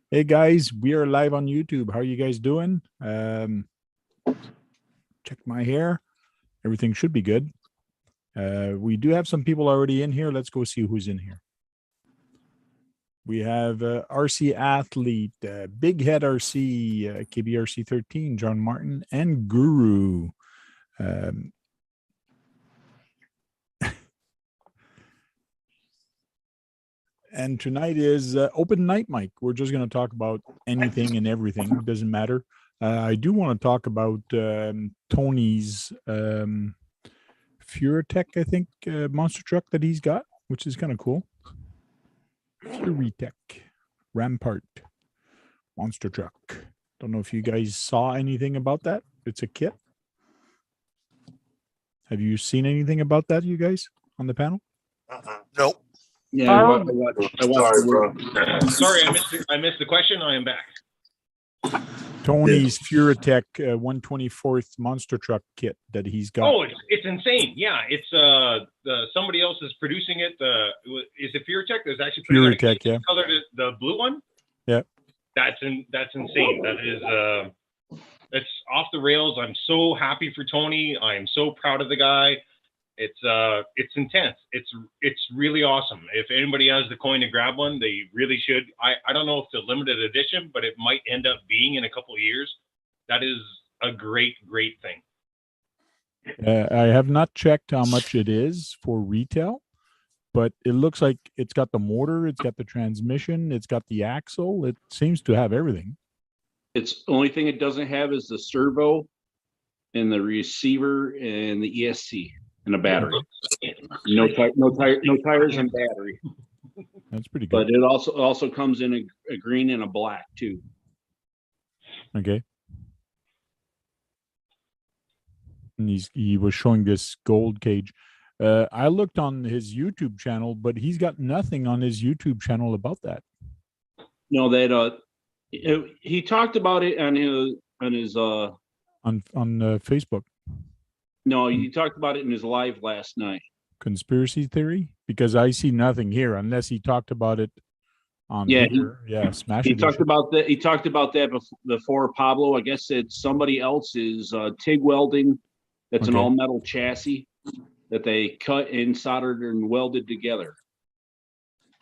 Hey guys, we are live on YouTube. How are you guys doing? Check my hair. Everything should be good. We do have some people already in here. Let's go see who's in here. We have RC Athlete, Big Head RC, KBRC 13, John Martin, and Guru. And tonight is open night, Mike. We're just going to talk about anything and everything. It doesn't matter. I do want to talk about Tony's Furitech, I think, monster truck that he's got, which is kind of cool. Furitech Rampart monster truck. Don't know if you guys saw anything about that. It's a kit. Have you seen anything about that, you guys, on the panel? Nope. Yeah, I watched Sorry, bro. Sorry, I missed the question. I am back. Tony's Furitech 124th monster truck kit that he's got. Oh, it's insane. Yeah, it's somebody else is producing it. Is it Furitech? There's actually Furitech, yeah. Color the blue one. Yeah. That's insane. That is it's off the rails. I'm so happy for Tony. I am so proud of the guy. It's intense. It's really awesome. If anybody has the coin to grab one, they really should. I don't know if it's a limited edition, but it might end up being in a couple of years. That is a great thing. I have not checked how much it is for retail, but it looks like it's got the motor, it's got the transmission, it's got the axle. It seems to have everything. It's the only thing it doesn't have is the servo and the receiver and the ESC. And a battery. No tires and battery. That's pretty good. But it also comes in a green and a black too. Okay. And he was showing this gold cage. I looked on his YouTube channel, but he's got nothing on his YouTube channel about that. No, that he talked about it on his Facebook. No, he talked about it in his live last night. Conspiracy theory? Because I see nothing here unless he talked about it on Smash. He talked about that. He talked about that before Pablo. I guess it's somebody else's TIG welding. That's an all metal chassis that they cut and soldered and welded together.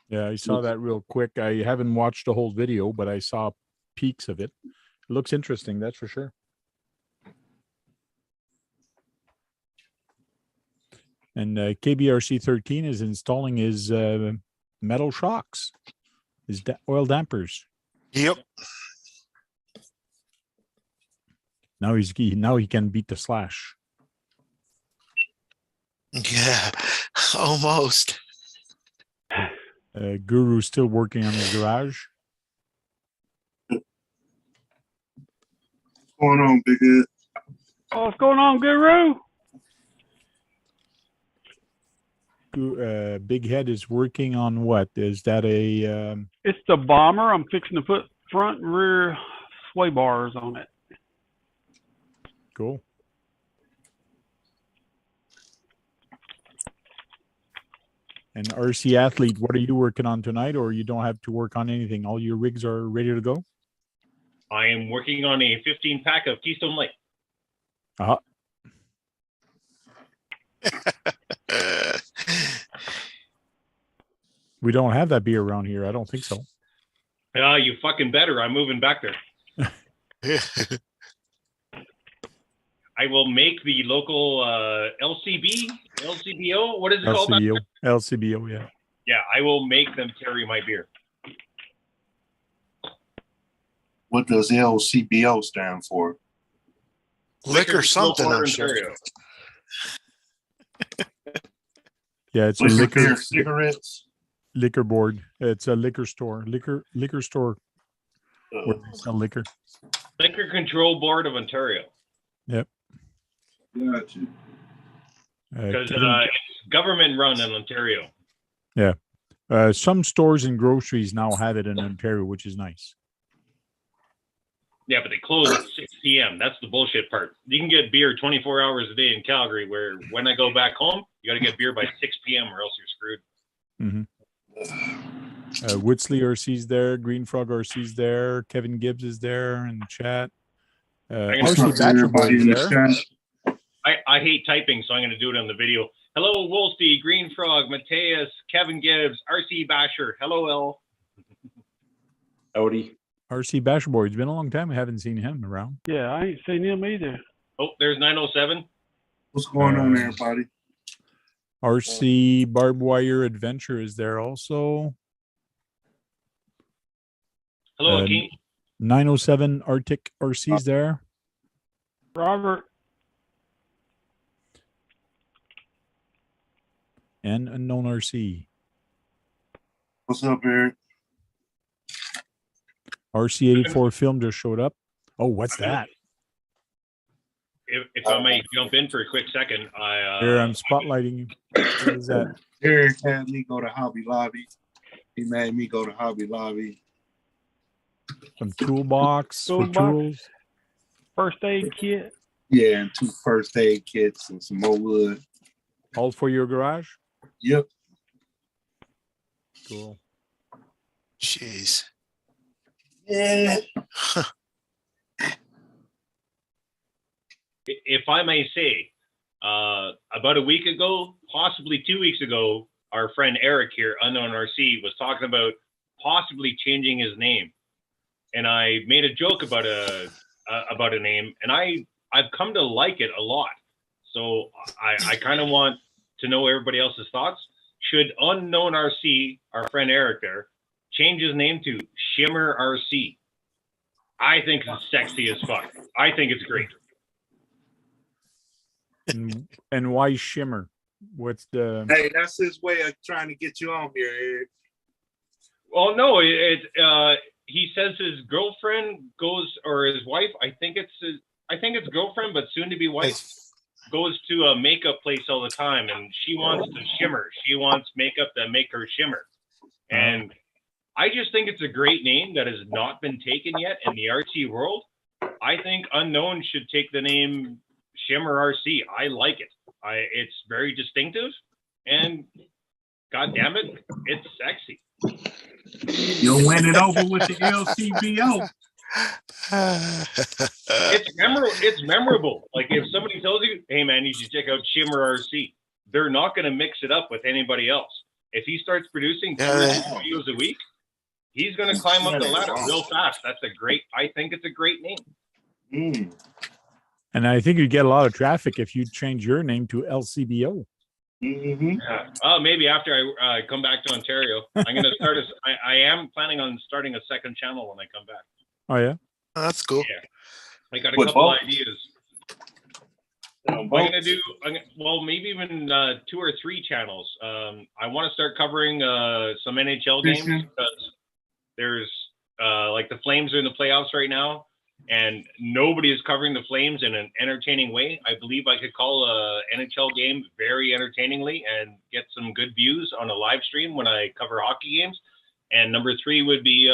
Yeah, I saw that real quick. I haven't watched the whole video, but I saw peaks of it. It looks interesting, that's for sure. And KBRC 13 is installing his metal shocks, his oil dampers. Yep. Now he can beat the Slash. Yeah, almost. Guru's still working on his garage. What's going on, Big Ed? Oh, what's going on, Guru? Big Head is working on what? Is that a It's the bomber. I'm fixing to put front and rear sway bars on it. Cool. And RC Athlete, what are you working on tonight, or you don't have to work on anything? All your rigs are ready to go? I am working on a 15-pack of Keystone Light. Uh-huh. We don't have that beer around here. I don't think so. You fucking better. I'm moving back there. I will make the local LCBO. What is it called? LCBO, yeah. Yeah, I will make them carry my beer. What does LCBO stand for? Liquor something, I'm sure. Yeah, it's a liquor beer, cigarettes. Liquor board. It's a liquor store. Liquor store where they sell liquor. Liquor Control Board of Ontario. Yep. Gotcha. Because it's government run in Ontario. Yeah. Some stores and groceries now have it in Ontario, which is nice. Yeah, but they close at 6 p.m. That's the bullshit part. You can get beer 24 hours a day in Calgary, where when I go back home, you got to get beer by 6 p.m. or else you're screwed. Woodsley RC's there. Green Frog RC's there. Kevin Gibbs is there in the chat. What's RC up, Bachelor Boy everybody is in the there. chat? I hate typing, so I'm going to do it on the video. Hello, Wolsty, Green Frog, Mateus, Kevin Gibbs, RC Basher. Hello, L. Howdy. RC Bachelor Boy. It's been a long time. I haven't seen him around. Yeah, I ain't seen him either. Oh, there's 907. What's going on, everybody? RC Barbed Wire Adventure is there also. Hello, Akeem. 907 Arctic RC's there. Robert. And Unknown RC. What's up, Eric? RC84 Film just showed up. Oh, what's that? If I may jump in for a quick second, Here, I'm spotlighting you. What is that? Eric had me go to Hobby Lobby. He made me go to Hobby Lobby. Some toolbox for Toolbox. tools. First aid kit. Yeah, and 2 first aid kits and some more wood. All for your garage? Yep. Cool. Jeez. Yeah. if I may say, about a week ago, possibly 2 weeks ago, our friend Eric here, Unknown RC, was talking about possibly changing his name. And I made a joke about a name, and I've come to like it a lot. So I kind of want to know everybody else's thoughts. Should Unknown RC, our friend Eric there, change his name to Shimmer RC? I think it's sexy as fuck. I think it's great. And why Shimmer? What's the... Hey, that's his way of trying to get you on here, Eric. Well, no, he says his girlfriend goes, or his wife, I think it's girlfriend, but soon to be wife, goes to a makeup place all the time, and she wants to shimmer. She wants makeup that make her shimmer. And I just think it's a great name that has not been taken yet in the RC world. I think Unknown should take the name Shimmer RC. I like it. It's very distinctive, and God damn it, it's sexy. You'll win it over with the LCBO. It's memorable. Like if somebody tells you, "Hey man, you should check out Shimmer RC," they're not going to mix it up with anybody else. If he starts producing 2 videos a week, he's going to climb up the ladder real fast. I think it's a great name. And I think you'd get a lot of traffic if you change your name to LCBO. Maybe after I come back to Ontario, I'm going to start. I am planning on starting a second channel when I come back. Oh yeah, that's cool. Yeah, I got a couple ideas. I'm going to do maybe even 2 or 3 channels. I want to start covering some NHL games because there's like the Flames are in the playoffs right now, and nobody is covering the Flames in an entertaining way. I believe I could call a NHL game very entertainingly and get some good views on a live stream when I cover hockey games. And number 3 would be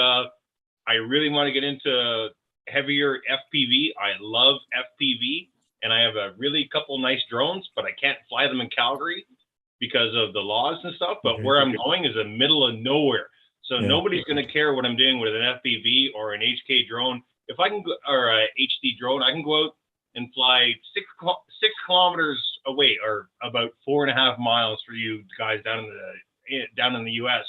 I really want to get into heavier FPV. I love FPV, and I have a really couple nice drones, but I can't fly them in Calgary because of the laws and stuff. But where I'm going is the middle of nowhere. So nobody's going to care what I'm doing with an FPV or an HK drone. If I can go, or a HD drone, I can go out and fly 6 kilometers away, or about 4.5 miles for you guys down in the US,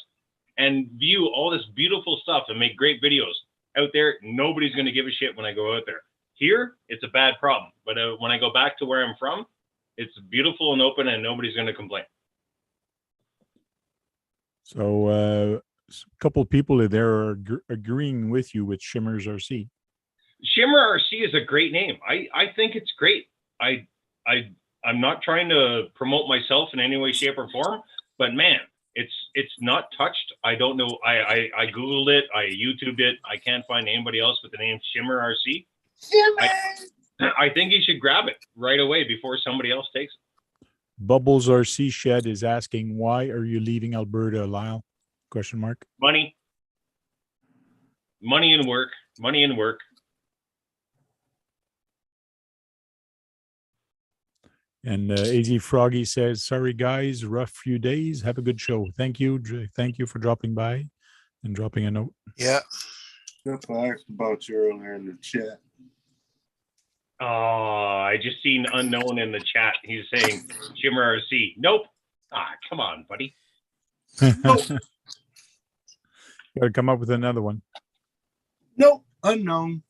and view all this beautiful stuff and make great videos. Out there, nobody's going to give a shit when I go out there. Here, it's a bad problem. But when I go back to where I'm from, it's beautiful and open, and nobody's going to complain. So a couple of people there are agreeing with you with Shimmers RC. Shimmer RC is a great name. I think it's great. I'm not trying to promote myself in any way, shape, or form, but man, it's not touched. I don't know. I Googled it. I YouTubed it. I can't find anybody else with the name Shimmer RC. I think you should grab it right away before somebody else takes it. Bubbles RC Shed is asking, why are you leaving Alberta, Lyle? Question mark. Money and work. Money and work. And AZ Froggy says, sorry, guys, rough few days. Have a good show. Thank you. Thank you for dropping by and dropping a note. Yeah. That's what I asked about you earlier in the chat. Oh, I just seen Unknown in the chat. He's saying Shimmer RC. Nope. Ah, come on, buddy. Got to come up with another one. Nope, unknown.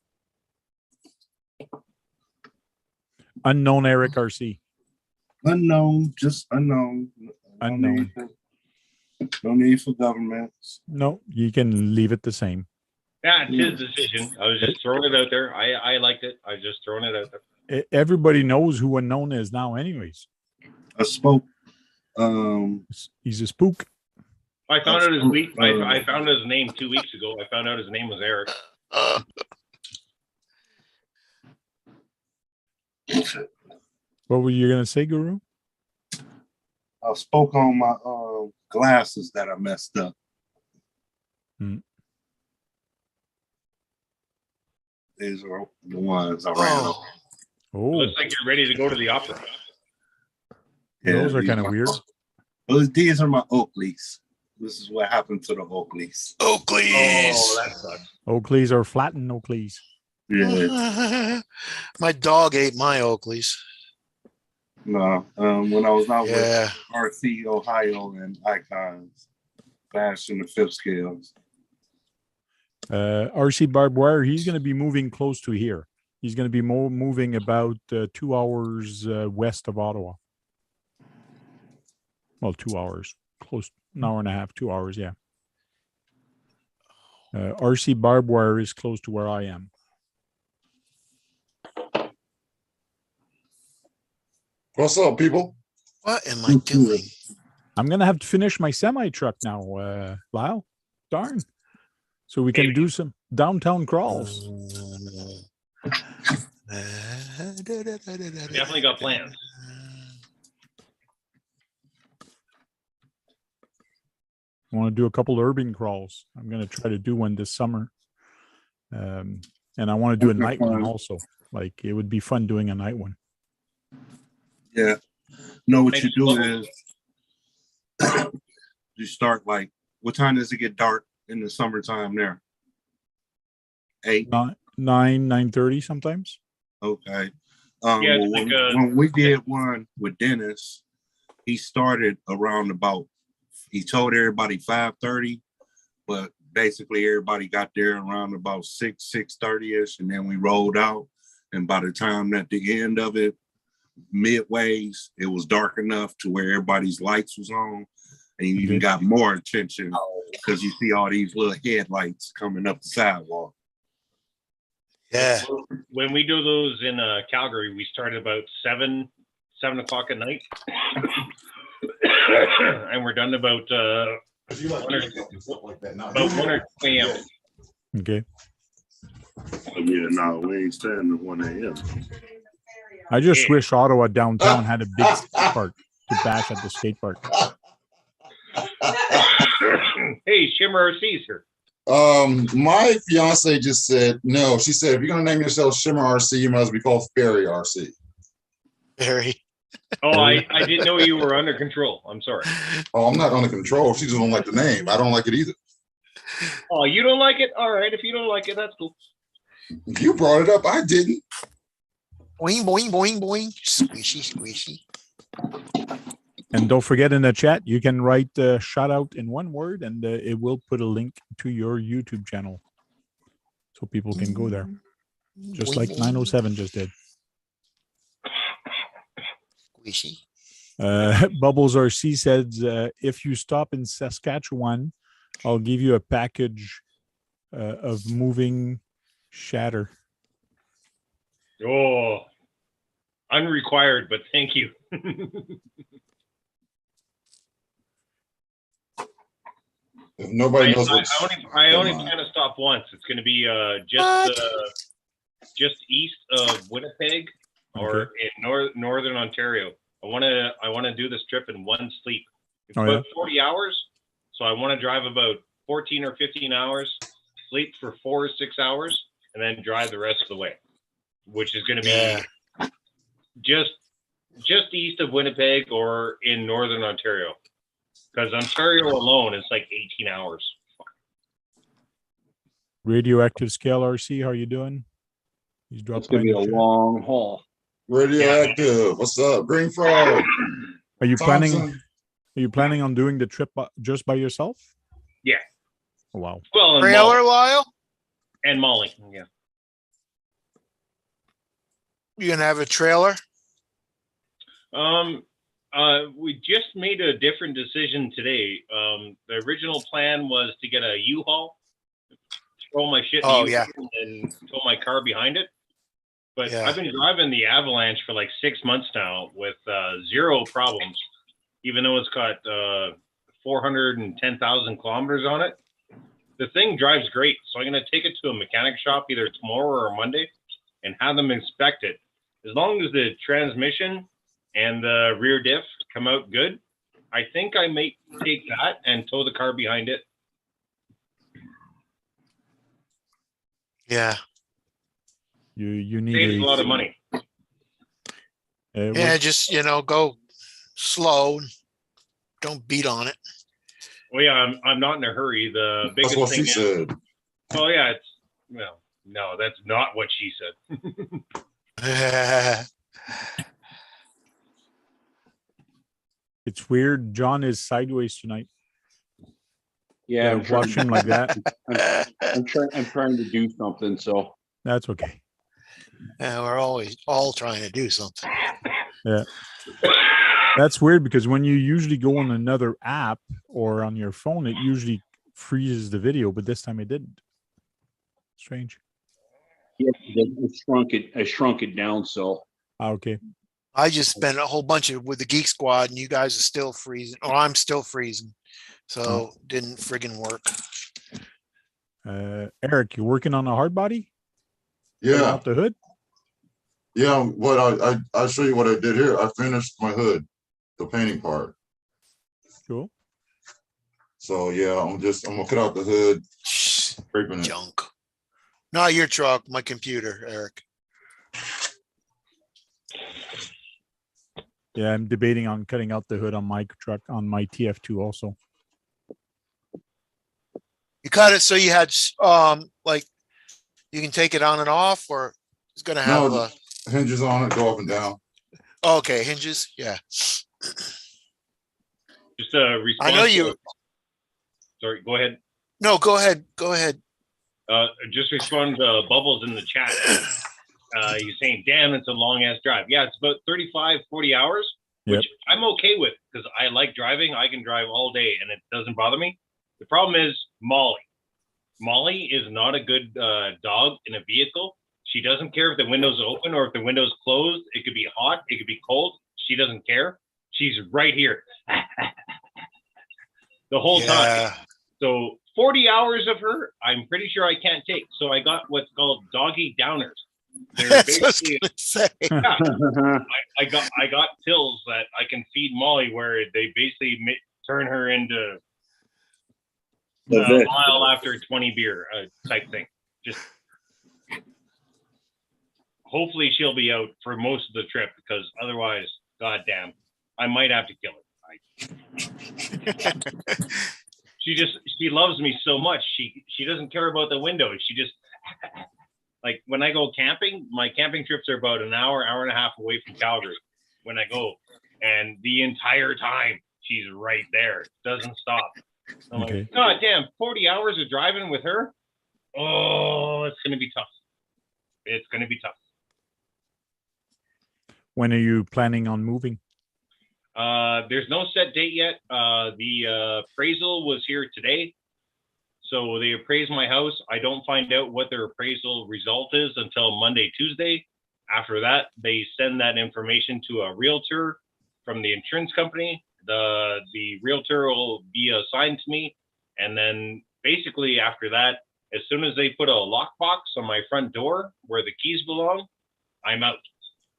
Unknown Eric RC. Unknown, just unknown. Unknown. No need for governments. No, you can leave it the same. Yeah, it's his decision. I was just throwing it out there. I liked it. I was just throwing it out there. Everybody knows who Unknown is now anyways. I spoke. He's a spook. I found out his week. I found his name 2 weeks ago. I found out his name was Eric. What were you going to say, Guru? I spoke on my glasses that I messed up. These are the ones I ran over. Oh, Looks like you're ready to go to the opera. Yeah, those are these kind of weird. These are my Oakleys. This is what happened to the Oakleys. Oakleys. Oh, that sucks. Oakleys are flattened Oakleys. Yeah. My dog ate my Oakleys. No. When I was out Yeah. with RC Ohio and Icons, flashing the fifth scales. RC Barbed Wire, he's going to be moving close to here. He's going to be moving about 2 hours west of Ottawa. Well, 2 hours. Close, an hour and a half, 2 hours, yeah. RC Barbed Wire is close to where I am. What's up, people? What am I doing? I'm going to have to finish my semi-truck now, Lyle. Darn. So we can do some downtown crawls. Definitely got plans. I want to do a couple urban crawls. I'm going to try to do one this summer. And I want to do a night one also. Like, it would be fun doing a night one. Yeah. No, what you do is you start like, what time does it get dark in the summertime there? 8? 9:30 sometimes. Okay. Yeah, well, like when we did one with Dennis, he started around about, he told everybody 5:30, but basically everybody got there around about 6:30ish, and then we rolled out. And by the time at the end of it, midways, it was dark enough to where everybody's lights was on, and you even got more attention because you see all these little headlights coming up the sidewalk. Yeah. When we do those in Calgary, we start at about 7 o'clock at night. And we're done about 1 or 2 a.m. Okay. Yeah, no, we ain't staying at 1 a.m. I just wish Ottawa downtown had a big skate park to bash at the skate park. Hey, Shimmer RC's here. My fiance just said no. She said, if you're gonna name yourself Shimmer RC, you must be called Fairy RC. Very. Oh, I didn't know you were under control. I'm sorry. Oh, I'm not under control. She just don't like the name. I don't like it either. Oh, you don't like it? All right. If you don't like it, that's cool. You brought it up. I didn't. Boing, boing, boing, boing. Squishy, squishy. And don't forget, in the chat, you can write shout out in one word, and it will put a link to your YouTube channel so people can go there, just Boing, like boing. 907 just did. Squishy. Bubbles RC says, if you stop in Saskatchewan, I'll give you a package of moving shatter. Oh, unrequired, but thank you. If nobody knows I only plan to stop once. It's going to be just east of Winnipeg, or in northern Ontario. I want to do this trip in one sleep. It's about 40 hours, so I want to drive about 14 or 15 hours, sleep for 4 or 6 hours, and then drive the rest of the way, which is going to be just just east of Winnipeg or in northern Ontario. Because Ontario alone is like 18 hours. Radioactive Scale RC, how you doing? He's It's dropped gonna by be in a the chat. long haul. Radioactive. What's up? Green Frog. Are you Thompson. planning on doing the trip just by yourself? Yeah. Oh, wow. Well, and Trailer, Molly. Lyle? And Molly. Yeah. You gonna have a trailer? We just made a different decision today. The original plan was to get a U-Haul, throw my shit in Oh, the yeah. U-Haul and tow my car behind it. But Yeah. I've been driving the Avalanche for like 6 months now with zero problems, even though it's got 410,000 kilometers on it. The thing drives great. So I'm going to take it to a mechanic shop either tomorrow or Monday and have them inspect it. As long as the transmission and the rear diff come out good, I think I may take that and tow the car behind it. Yeah. You need Saves a lot of money. Yeah, just, go slow. Don't beat on it. Well, yeah, I'm not in a hurry. The biggest That's what thing she is, said. oh yeah, no, that's not what she said. It's weird. John is sideways tonight. Yeah, I'm trying, watch him like that. I'm trying to do something. So That's okay. Yeah, we're always all trying to do something. Yeah. That's weird because when you usually go on another app or on your phone, it usually freezes the video, but this time it didn't. Strange. yeah, I shrunk it down. So Okay. I just spent a whole bunch with the Geek Squad, and you guys are still freezing, or I'm still freezing. So didn't friggin' work. Eric, you working on a hard body? Yeah. Out the hood? Yeah. What I'll show you what I did here. I finished my hood, the painting part. Cool. So yeah, I'm gonna cut out the hood, scraping it. Junk. Not your truck, my computer, Eric. Yeah, I'm debating on cutting out the hood on my truck, on my TF2 also. You cut it so you had like you can take it on and off, or it's gonna have No, hinges on it, go up and down. okay, hinges. Yeah. Just a response. I know you. Sorry, go ahead. No, go ahead. Go ahead. Just respond to Bubbles in the chat. He's saying, damn, it's a long ass drive. Yeah, it's about 35, 40 hours, which I'm okay with because I like driving. I can drive all day and it doesn't bother me. The problem is Molly. Molly is not a good dog in a vehicle. She doesn't care if the window's open or if the window's closed. It could be hot. It could be cold. She doesn't care. She's right here the whole time. So 40 hours of her, I'm pretty sure I can't take. So I got what's called doggy downers. They're basically, yeah, I got pills that I can feed Molly where they basically turn her into mile after 20 beer type thing. Just hopefully she'll be out for most of the trip because otherwise, goddamn, I might have to kill her. She loves me so much. She doesn't care about the window. She just like when I go camping, my camping trips are about an hour and a half away from Calgary when I go. And the entire time she's right there. Doesn't stop. I'm like, God damn, 40 hours of driving with her? Oh, it's gonna be tough. It's gonna be tough. When are you planning on moving? There's no set date yet. The appraisal was here today. So they appraised my house. I don't find out what their appraisal result is until Monday, Tuesday. After that, they send that information to a realtor from the insurance company. The realtor will be assigned to me. And then basically after that, as soon as they put a lockbox on my front door where the keys belong, I'm out.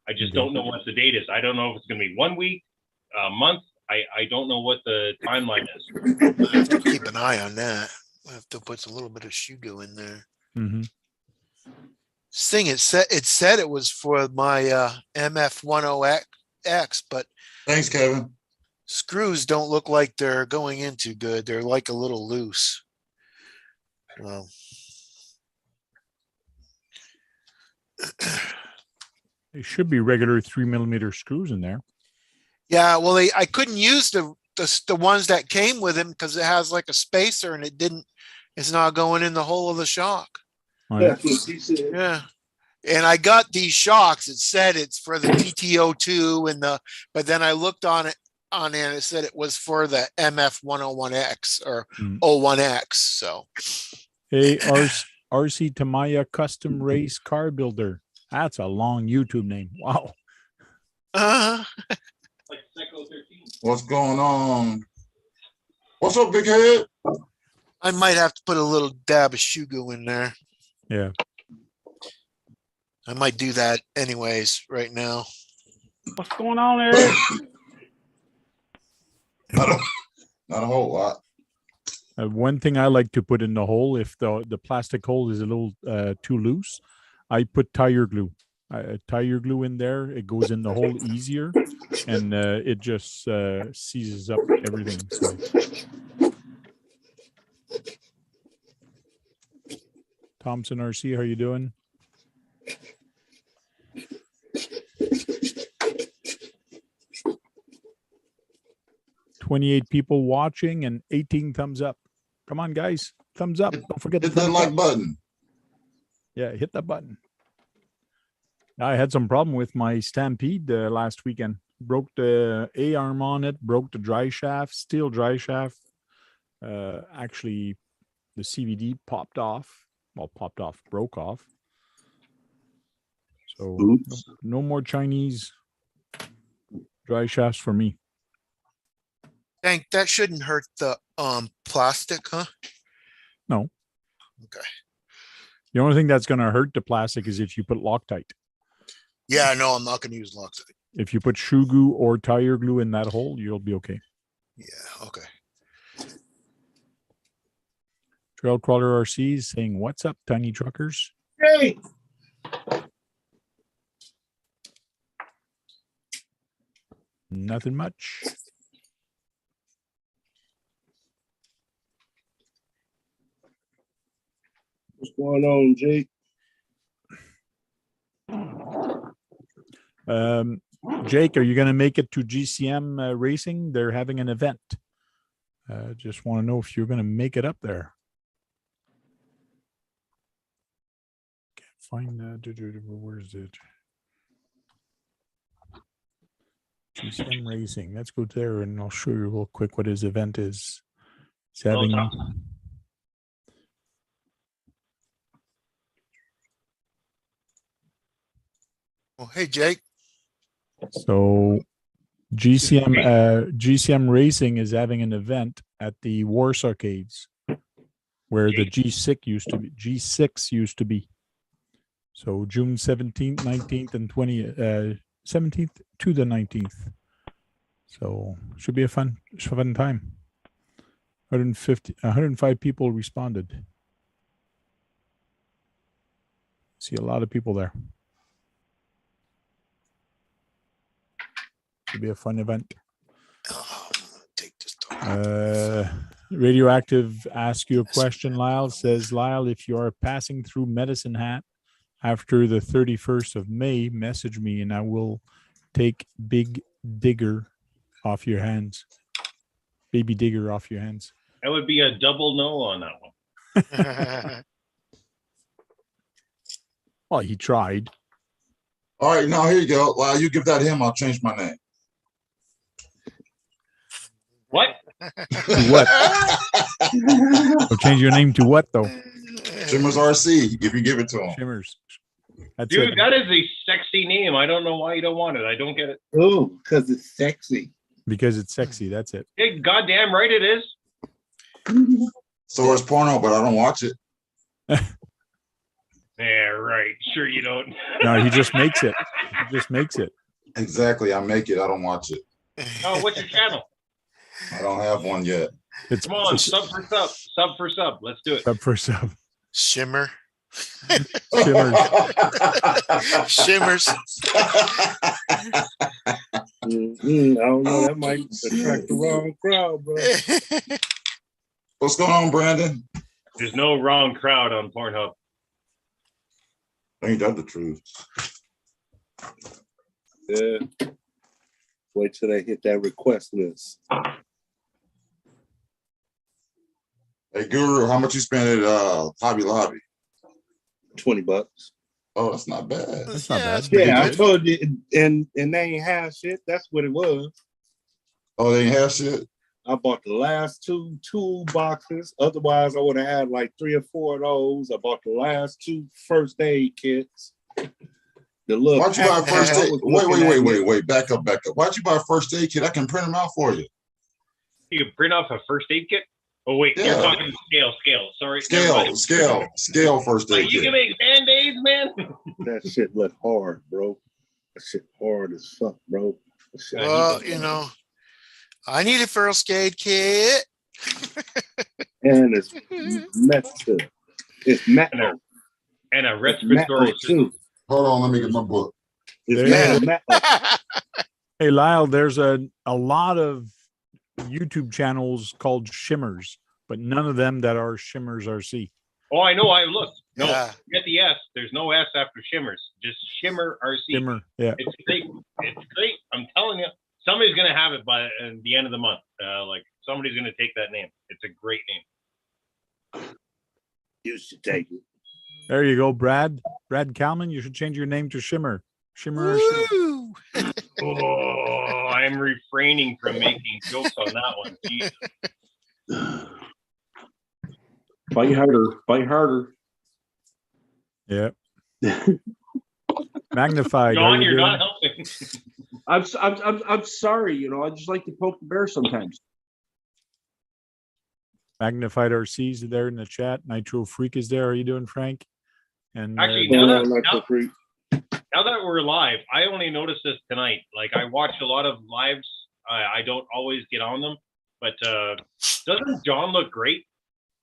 I just don't know what the date is. I don't know if it's going to be 1 week, a month. I don't know what the timeline is. I have to keep an eye on that. I have to put a little bit of Shugo in there. Mm-hmm. This thing, it said it was for my MF10X X, but Thanks, Kevin. screws don't look like they're going in too good. They're like a little loose. Well, They should be regular 3mm screws in there. yeah, well, I couldn't use the ones that came with him because it has like a spacer and it's not going in the hole of the shock. Oh, yeah. Yeah. And I got these shocks. It said it's for the TTO2 but then I looked on it and it said it was for the MF101X or 01X. So Hey, RC Tamaya Custom Race Car Builder. That's a long YouTube name. Wow. Like Psycho 13. What's going on? What's up, big head? I might have to put a little dab of Shugu in there. Yeah. I might do that anyways right now. What's going on, Eric? Not a whole lot. One thing I like to put in the hole, if the plastic hole is a little too loose, I put tire glue. Tire glue in there. It goes in the hole easier, and it just seizes up everything. So. Thompson RC, how you doing? "28 people watching and 18 thumbs up. Come on, guys. Thumbs up. Don't forget to Hit that like button. Yeah, hit that button. I had some problem with my Stampede last weekend. Broke the A-arm on it, broke the dry shaft, steel dry shaft. Actually, the CVD popped off. Well, broke off. So no more Chinese dry shafts for me. Hank, that shouldn't hurt the plastic, huh? No. Okay. The only thing that's going to hurt the plastic is if you put Loctite. Yeah, no, I'm not going to use Loctite. If you put shoe glue or tire glue in that hole, you'll be okay. Yeah, okay. Trail Crawler RC is saying, "What's up, tiny truckers?" Hey, Nothing much. what's going on, Jake? Jake, are you going to make it to GCM racing? They're having an event. Just want to know if you're going to make it up there. Can't find where's it? GCM racing. Let's go there and I'll show you real quick what his event is. He's having. Well, hey, Jake. So GCM Racing is having an event at the Warsaw Arcades where the G6 used to be. So June 17th, 19th, and 17th to the 19th. So should be a fun time. 105 people responded. See a lot of people there. Should be a fun event. Take this Radioactive ask you a question. Lyle says, "Lyle, if you are passing through Medicine Hat after the 31st of May, message me and I will take Big Digger off your hands." Baby Digger off your hands. That would be a double no on that one. Well, he tried. All right, now here you go. Well, you give that to him. I'll change my name. What? What? I'll change your name to what, though? Shimmers RC, if you give it to him. Shimmers. That's Dude, it. that is a sexy name. I don't know why you don't want it. I don't get it. Oh, because it's sexy. Because it's sexy. That's it. Hey, goddamn right it is. So it's porno, but I don't watch it. Yeah, right. Sure you don't. No, he just makes it. He just makes it. Exactly. I make it. I don't watch it. Oh, what's your channel? I don't have one yet. It's Come on, sub for sub. Sub for sub. Let's do it. sub for sub. Shimmer. Shimmers. Shimmers. I don't know. That might attract the wrong crowd, bro. What's going on, Brandon? There's no wrong crowd on Pornhub. Ain't that the truth? Yeah. Wait till they hit that request list. Hey, Guru, how much you spend at Hobby Lobby? $20. Oh, that's not bad. That's not bad. Yeah, I told you, and they ain't have shit. That's what it was. Oh, they ain't have shit? I bought the last two boxes. Otherwise, I would have had like 3 or 4 of those. I bought the last 2 first aid kits. The little Why'd you buy a first aid? Wait. Wait. Back up. Why'd you buy a first aid kit? I can print them out for you. You can print off a first aid kit? Oh, wait, Yeah. you're talking scale. Sorry. never mind. Scale first aid You kit. can make Band-Aids, man. That shit look hard, bro. That shit hard as fuck, bro. That shit Well, you know, I need a first aid kit. and it's metal. It's metal. And a It's respiratory metal system. too. Hold on, let me get my book. It's Yeah. metal. Hey, Lyle, there's a lot of YouTube channels called Shimmers, but none of them that are Shimmers RC. Oh, I know. I looked. No, Yeah. get the S. There's no S after Shimmers. Just Shimmer RC. Shimmer, yeah. It's great. It's great. I'm telling you, somebody's gonna have it by the end of the month. Like somebody's gonna take that name. It's a great name. You should take it. There you go, Brad. Brad Kalman, you should change your name to Shimmer. Shimmer RC. Woo! Oh, I'm refraining from making jokes on that one. Jeez. Fight harder. Yeah. Magnified. how John, you you're doing? not helping. I'm sorry. I just like to poke the bear sometimes. Magnified RC's there in the chat. Nitro Freak is there. How you doing, Frank? And Actually, Hold now on, that, like now, the freak. now that we're live, I only noticed this tonight. Like I watch a lot of lives. I don't always get on them, but doesn't John look great?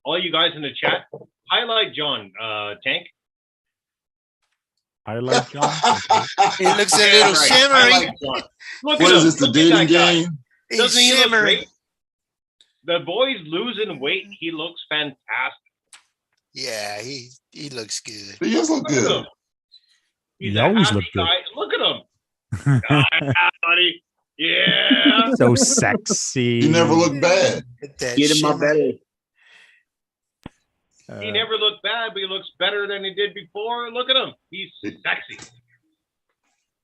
All you guys in the chat, highlight John, Tank. highlight John. He looks a little Right, shimmery. highlight John. Look What at is him. this, the Look at that dating guy. game? He's Doesn't he look shimmery. great? The boy's losing weight. He looks fantastic. Yeah, he looks good. He does look Look at good. him. He's He a always happy looked good. guy. Look at him. Buddy. Yeah. So sexy. He never looked bad. That Get in my shimmer. belly. He never looked bad, but he looks better than he did before. Look at him. He's sexy.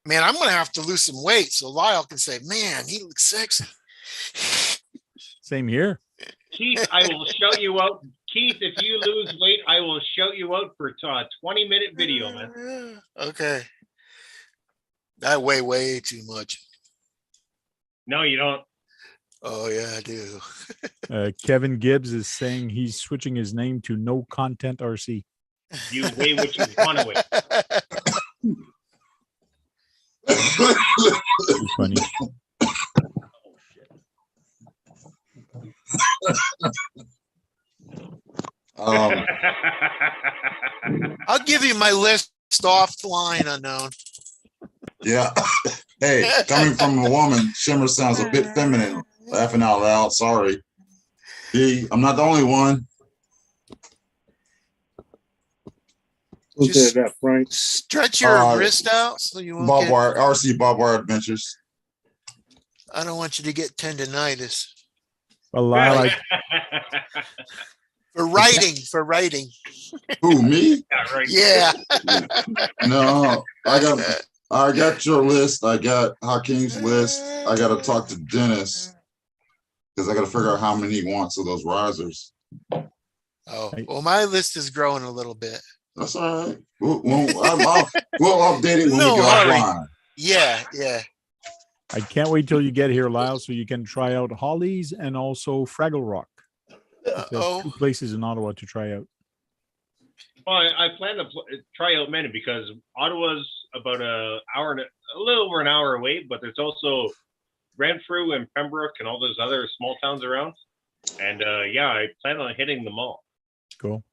Man, I'm gonna have to lose some weight so Lyle can say, "Man, he looks sexy." Same here. Keith, I will shout you out. Keith, if you lose weight, I will shout you out for a 20-minute video, man. Okay. I weigh way too much. No, you don't. Oh yeah, I do. Kevin Gibbs is saying he's switching his name to No Content RC. You weigh what you want to weigh. Too funny. I'll give you my list offline, unknown. Yeah. Hey, coming from a woman, Shimmer sounds a bit feminine. Laughing out loud. Sorry. I'm not the only one. Who Just- said that, Frank? Stretch your wrist out so you won't get. RC Barbed Wire Adventures. I don't want you to get tendonitis. Well, I like For writing, for writing. Who, me? Yeah, right. Yeah. No, I got your list. I got Hakeem's list. I got to talk to Dennis because I got to figure out how many he wants of those risers. Oh, well, my list is growing a little bit. That's all right. We'll update it when No we go hurry. offline. Yeah, yeah. I can't wait till you get here, Lyle, so you can try out Holly's and also Fraggle Rock. There's Oh, 2 places in Ottawa to try out. Well, I plan to try out many because Ottawa's about a little over an hour away, but there's also Renfrew and Pembroke and all those other small towns around. And yeah, I plan on hitting them all. Cool.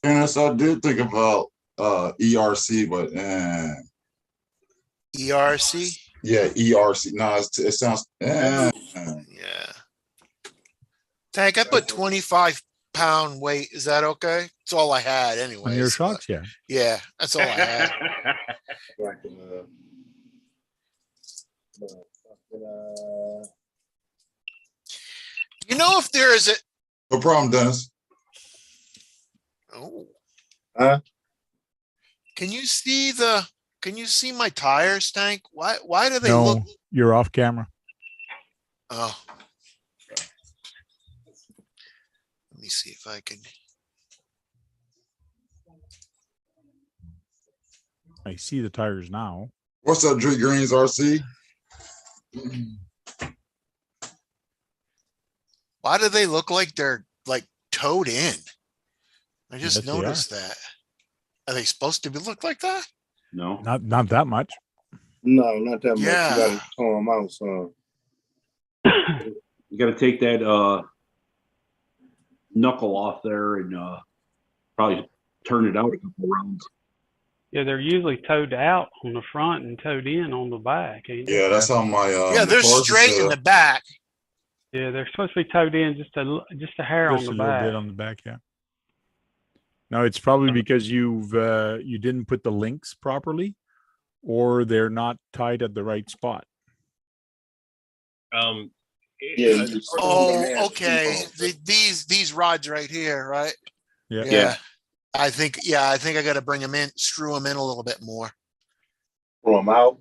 Dennis, I did think about ERC, but ERC. Yeah, ERC. No, it sounds. Yeah. Tank, I put 25-pound weight. Is that okay? That's all I had anyway. On your shocks, yeah. Yeah, that's all I had. You know if there is a No problem, Dennis. oh Huh? can you see my tires, Tank? Why do they No, look you're off camera. oh let me see if I can I see the tires now. What's up, Drake Greens RC? why do they look like they're like towed in? I just Yes, they noticed that. Are they supposed to look like that? No. Not that much. No, not that much. Yeah. You gotta tow them out, so. You got to take that knuckle off there and probably turn it out a couple rounds. Yeah, they're usually towed out on the front and towed in on the back. Ain't they? Yeah, that's how my Yeah, they're Taurus is straight set in up. the back. Yeah, they're supposed to be towed in just a hair Just on a the little back. bit on the back, yeah. No, it's probably because you didn't put the links properly, or they're not tied at the right spot. Yeah. Oh, okay. These rods right here, right? Yeah. Yeah. I think I got to bring them in, screw them in a little bit more. Throw them out.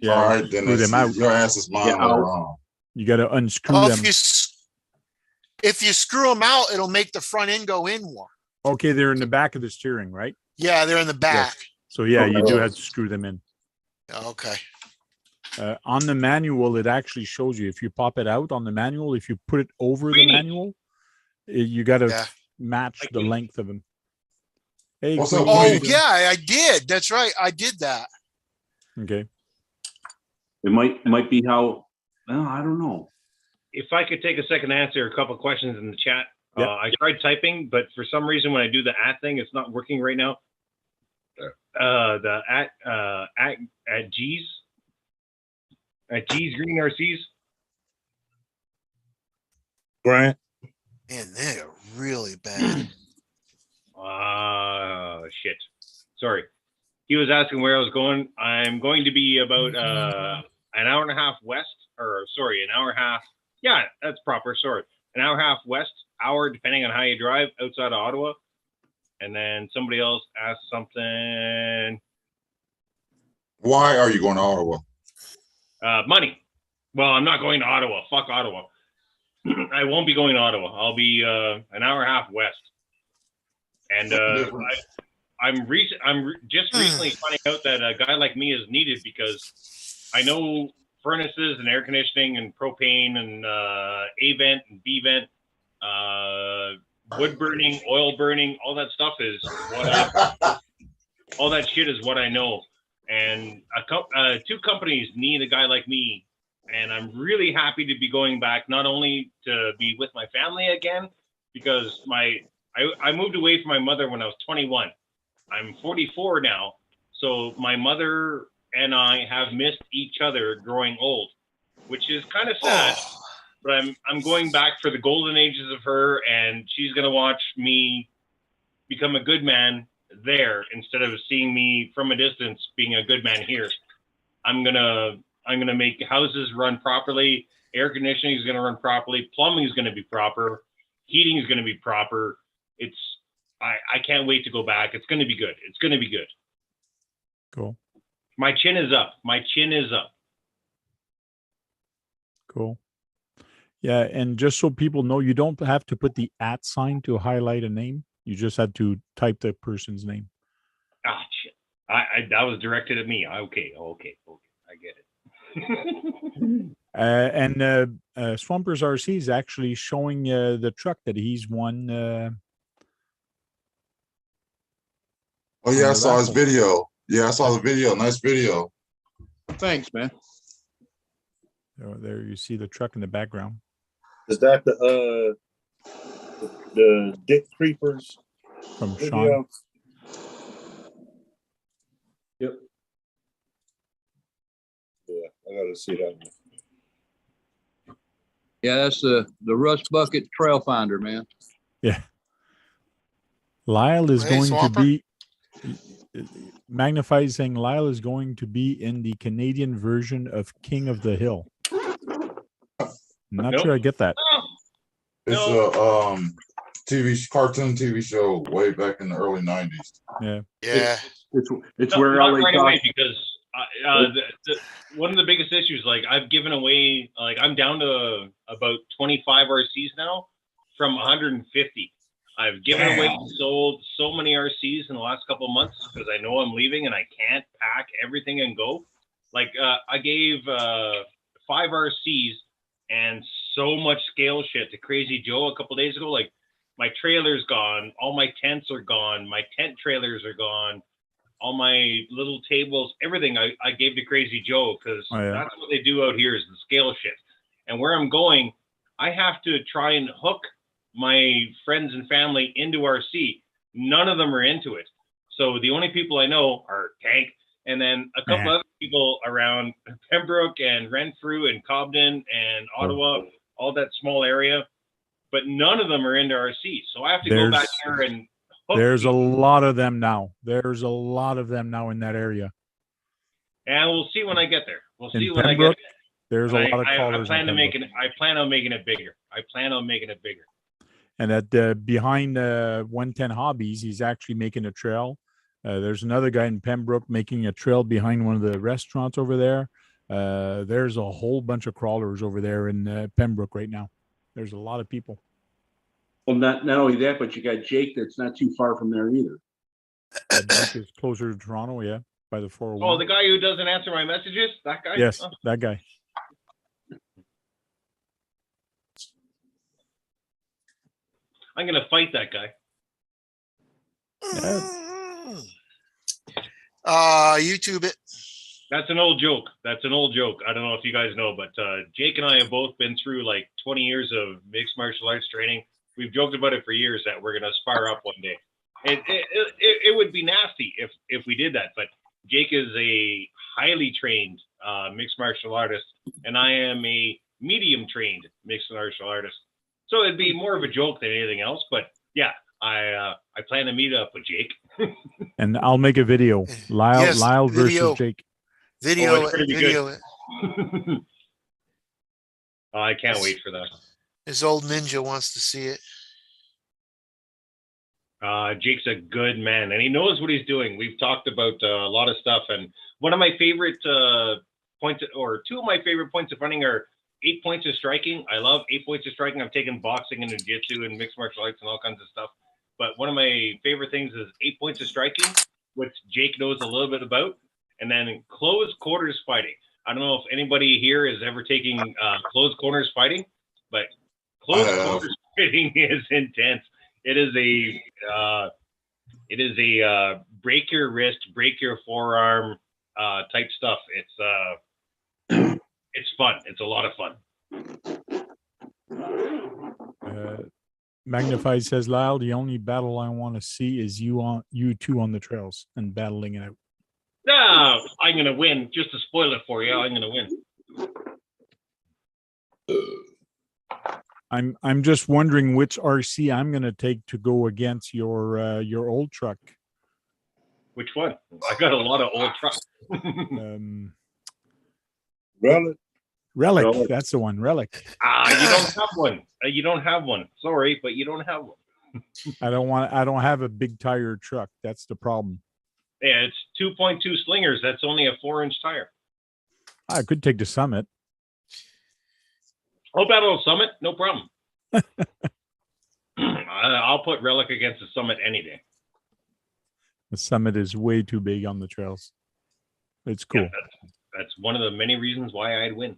Yeah, All right, screw Dennis. them out. Your ass is mine Yeah, later on. You got to unscrew Oh, them. if you screw them out, it'll make the front end go in more. Okay, they're in the back of the steering, right? Yeah, they're in the back. So yeah, you Okay. do have to screw them in. Okay. On the manual, it actually shows you if you pop it out on the manual. If you put it over the manual, you got to match the length of them. Hey, What's up, Queen? Oh Queen? yeah, I did. That's right. I did that. Okay. It might be how. Well, I don't know. If I could take a second to answer a couple of questions in the chat. Yep. I tried typing, but for some reason when I do the at thing, it's not working right now. The at G's Green RCs. Grant. Man, they're really bad. Shit. Sorry. He was asking where I was going. I'm going to be about an hour and a half west, or sorry, an hour and a half. Yeah, that's proper. Sorry. An hour and a half west, hour, depending on how you drive, outside of Ottawa. And then somebody else asked something. Why are you going to Ottawa? Money. Well, I'm not going to Ottawa. Fuck Ottawa. I won't be going to Ottawa. I'll be an hour and a half west. And I'm just recently finding out that a guy like me is needed because I know furnaces and air conditioning and propane and A-vent and B-vent, wood burning, oil burning, all that stuff is what all that shit is what I know. And two companies need a guy like me. And I'm really happy to be going back, not only to be with my family again, because I moved away from my mother when I was 21. I'm 44 now. So my mother and I have missed each other growing old, which is kind of sad. Oh. But I'm going back for the golden ages of her, and she's going to watch me become a good man there instead of seeing me from a distance being a good man here. I'm gonna make houses run properly. Air conditioning is going to run properly. Plumbing is going to be proper. Heating is going to be proper. I can't wait to go back. It's going to be good. It's going to be good. Cool. My chin is up. My chin is up. Cool. Yeah, and just so people know, you don't have to put the @ sign to highlight a name. You just have to type the person's name. Ah, shit. That was directed at me. Okay. I get it. And Swampers RC is actually showing the truck that he's won. Oh yeah, I the saw his raffle. video. Yeah, I saw the video. Nice video. Thanks, man. So there you see the truck in the background. Is that the Dick Creepers From video? Sean. Yep. Yeah, I gotta see that one. Yeah, that's the Rust Bucket Trail Finder, man. Yeah. Lyle is Hey, going Swamper. to be Magnify saying Lyle is going to be in the Canadian version of King of the Hill. Not Nope. sure I get that. It's a cartoon TV show way back in the early 90s. Yeah. Yeah. It's No, where not LA right Talk- away because one of the biggest issues, like I've given away, like I'm down to about 25 RCs now from 150. I've given away, sold so many RCs in the last couple of months because I know I'm leaving and I can't pack everything and go. Like I gave 5 RCs and so much scale shit to Crazy Joe a couple of days ago. Like my trailer's gone, all my tents are gone, my tent trailers are gone, all my little tables, everything I gave to Crazy Joe because that's what they do out here is the scale shit. And where I'm going, I have to try and hook my friends and family into RC. None of them are into it. So the only people I know are Tank and then a couple other people around Pembroke and Renfrew and Cobden and Ottawa, all that small area. But none of them are into RC. So I have to go back here and hook there's a people. lot of them now. There's a lot of them now in that area. And we'll see when I get there. We'll In see when Pembroke, I get there. there's a lot of callers. I plan on making it bigger. I plan on making it bigger. And at behind 110 Hobbies, he's actually making a trail. There's another guy in Pembroke making a trail behind one of the restaurants over there. There's a whole bunch of crawlers over there in Pembroke right now. There's a lot of people. Well, not only that, but you got Jake that's not too far from there either. Jake is closer to Toronto, yeah, by the 401. Oh, the guy who doesn't answer my messages? That guy? Yes, Oh. that guy. I'm going to fight that guy. YouTube it. That's an old joke. That's an old joke. I don't know if you guys know, but Jake and I have both been through like 20 years of mixed martial arts training. We've joked about it for years that we're going to spar up one day. It would be nasty if we did that, but Jake is a highly trained mixed martial artist, and I am a medium trained mixed martial artist. So it'd be more of a joke than anything else. But yeah, I plan to meet up with Jake. And I'll make a video. Lyle, Yes, Lyle video. versus Jake. Video it's it. gonna be Video good. it. I can't wait for that. His old ninja wants to see it. Jake's a good man, and he knows what he's doing. We've talked about a lot of stuff, and one of my favorite points, or two of my favorite points of running, are 8 points of striking. I love 8 points of striking. I've taken boxing and jiu-jitsu and mixed martial arts and all kinds of stuff. But one of my favorite things is 8 points of striking, which Jake knows a little bit about. And then close quarters fighting. I don't know if anybody here is ever taking close corners fighting, but close quarters fighting is intense. It is a break your wrist, break your forearm type stuff. It's fun. It's a lot of fun. Magnified says, Lyle, the only battle I want to see is you two on the trails and battling it out. No, I'm gonna win. Just to spoil it for you, I'm gonna win. I'm just wondering which RC I'm gonna take to go against your old truck. Which one? I got a lot of old trucks. Relic. That's the one. Relic. You don't have one. You don't have one. Sorry, but you don't have one. I don't have a big tire truck. That's the problem. Yeah, it's 2.2 slingers. That's only a 4-inch tire. I could take the Summit. I'll battle a Summit. No problem. I'll put Relic against the Summit any day. The Summit is way too big on the trails. It's cool. Yeah, that's one of the many reasons why I'd win.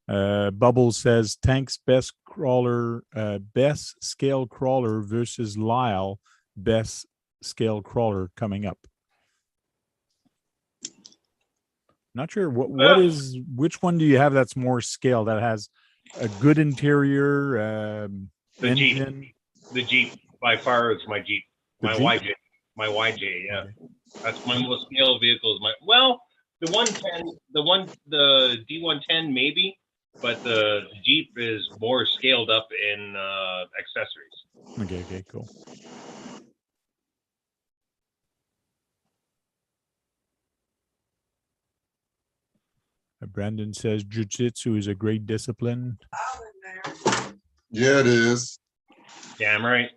Bubbles says Tank's best scale crawler versus Lyle best scale crawler coming up. Not sure which one do you have that's more scale, that has a good interior the engine? Jeep. The Jeep by far is my Jeep. My YJ. Yeah. That's my most scale vehicle. The The 110, the D110 maybe, but the Jeep is more scaled up in accessories. Okay, cool. Brandon says jiu-jitsu is a great discipline. Yeah, it is. Damn right.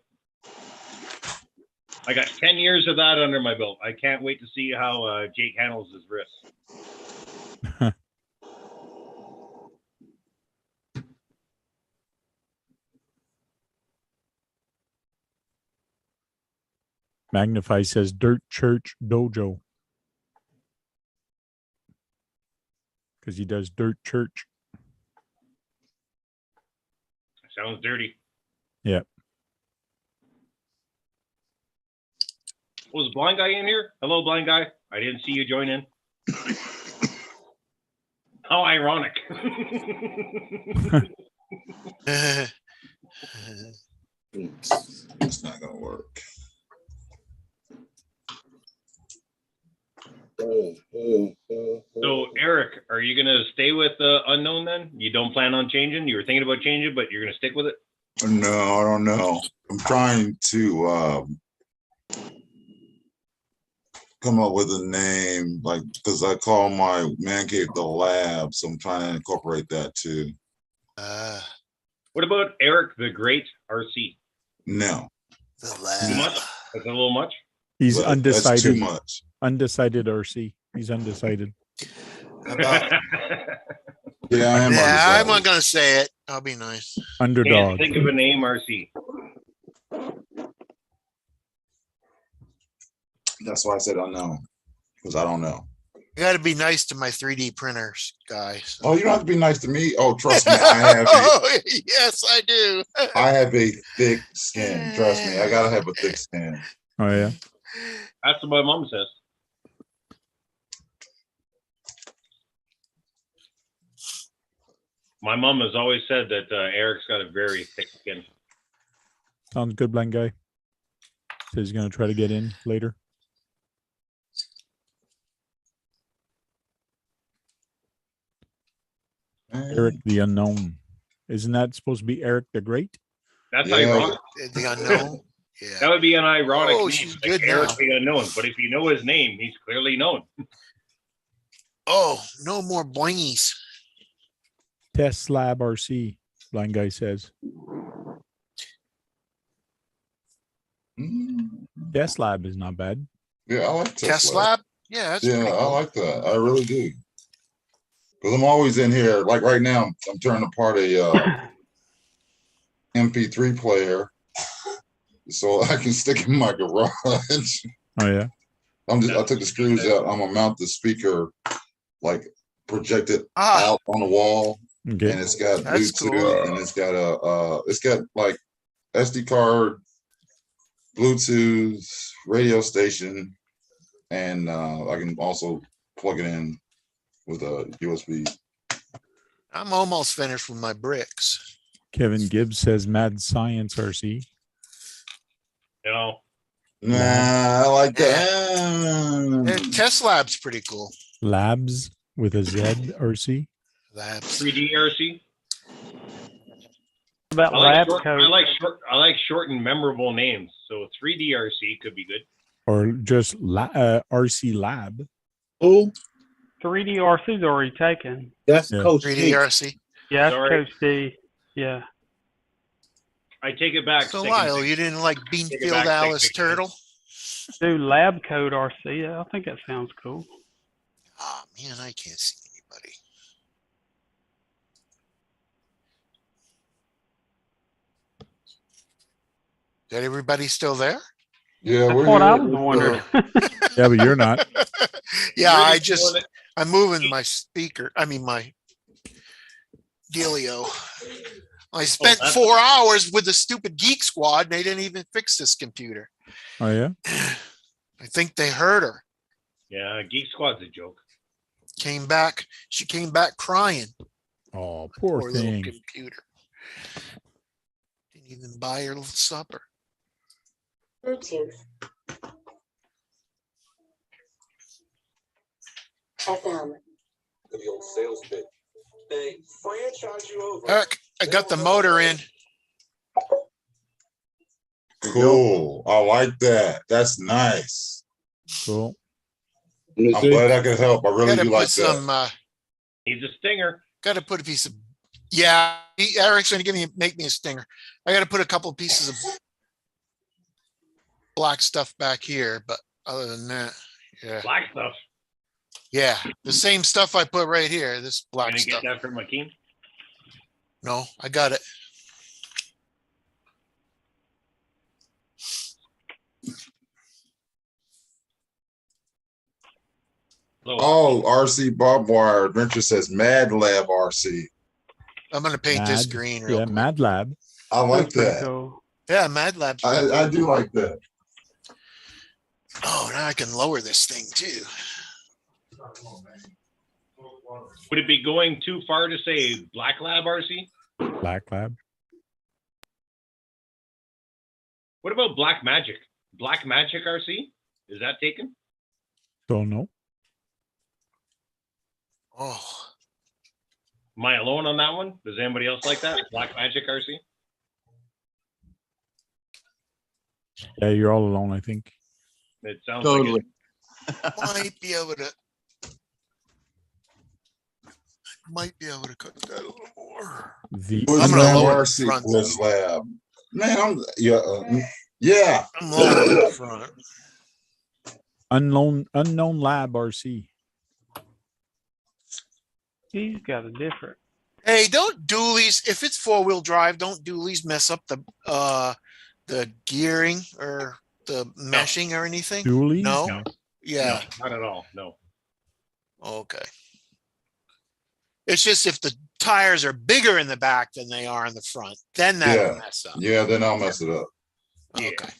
I got 10 years of that under my belt. I can't wait to see how Jake handles his wrists. Magnify says Dirt Church Dojo. Because he does Dirt Church. Sounds dirty. Yeah. Was a blind guy in here? Hello, blind guy. I didn't see you join in. How ironic. It's not gonna work. So, Eric, are you going to stay with Unknown then? You don't plan on changing? You were thinking about changing, but you're going to stick with it? No, I don't know. I'm trying to come up with a name, like, because I call my man cave the lab, so I'm trying to incorporate that too. What about Eric the Great RC? No. The Too lab. much? That's a little much? He's But undecided. That's too much. Undecided RC. He's undecided. About, Yeah, I am yeah, I'm undecided. not gonna say it. I'll be nice. Underdog. Can't think of a name, RC. That's why I said unknown, because I don't know. You got to be nice to my 3D printers, guys. Oh, you don't have to be nice to me. Oh, trust me, Yes, I do. I have a thick skin. Trust me, I gotta have a thick skin. Oh, yeah. That's what my mom says. My mom has always said that Eric's got a very thick skin. Sounds good, blind guy. Says he's going to try to get in later. Eric the Unknown. Isn't that supposed to be Eric the Great? That's Yeah. ironic. The unknown. That Yeah. would be an ironic Oh, name, she's like good Eric now. the Unknown. But if you know his name, he's clearly known. Oh, no more boingies. Test Lab RC, blind guy says. Test Lab is not bad. Yeah, I like Test lab. Yeah, that's Yeah, pretty I cool. like that. I really do. Because I'm always in here. Like right now, I'm turning apart a MP3 player, so I can stick in my garage. Oh, yeah. I took the screws out. I'm gonna mount the speaker, like projected Ah, out on the wall, Okay. and it's got That's Bluetooth, cool. and it's got like SD card, Bluetooth, radio station, and I can also plug it in with a USB. I'm almost finished with my bricks. Kevin Gibbs says Mad Science RC. You know, Nah, I like that. And Test lab's pretty cool. Labs with a Z RC. Labs. 3D RC. About I like lab short, coat. I like short and memorable names. So 3D RC could be good. Or just RC Lab. Who? 3D RC's already taken. That's Yeah. Coach 3D D. RC. Yeah, that's Sorry. Coach D. Yeah. I take it back. So second Lyle, thing. you didn't like Take it Beanfield back, Alice take it. Turtle? Do lab coat RC. I think that sounds cool. Oh man, I can't see anybody. Is everybody still there? Yeah, That's we're what I here. was wondering. Yeah, but you're not. Yeah, Really I feeling just it. I'm moving my speaker. I mean my dealio. I spent that's- 4 hours with the stupid Geek Squad and they didn't even fix this computer. Oh, yeah. I think they hurt her. Yeah, Geek Squad's a joke. Came back. She came back crying. Oh, poor Poor little thing. computer. Didn't even buy her little supper. Bluetooth. Eric, I got the motor in. Cool. I like that. That's nice. Cool. I'm glad I could help. I really Gotta do put like some. that. He's a stinger. Got to put a piece of. Yeah, Eric's gonna make me a stinger. I got to put a couple pieces of black stuff back here, but other than that, yeah. Black stuff. Yeah, the same stuff I put right here. This black Gonna stuff. get that from McKean? No, I got it. Oh, RC barbed wire adventure says Mad Lab RC. I'm gonna paint this green real quick. Mad Lab. I like that. Cool. Yeah, Mad Lab's. I do like that. Oh, now I can lower this thing too. Would it be going too far to say Black Lab RC? Black Lab. What about Black Magic? Black Magic RC? Is that taken? Don't know. Oh, Am I alone on that one? Does anybody else like that? Black Magic RC? Yeah, you're all alone, I think. It sounds Totally. like might be able to. Might be able to cut that a little more. The Where's gonna Lab lower the RC? front, Where's Lab? Man, yeah. I'm lowering the front. unknown Lab RC. He's got a different. Hey, don't dualies. If it's 4-wheel drive, don't dualies mess up the gearing or the meshing or anything. Dualies? No. No. Yeah. No, not at all. No. Okay. It's just if the tires are bigger in the back than they are in the front, then that'll mess up. Yeah, then I'll mess it up. Okay. Yeah.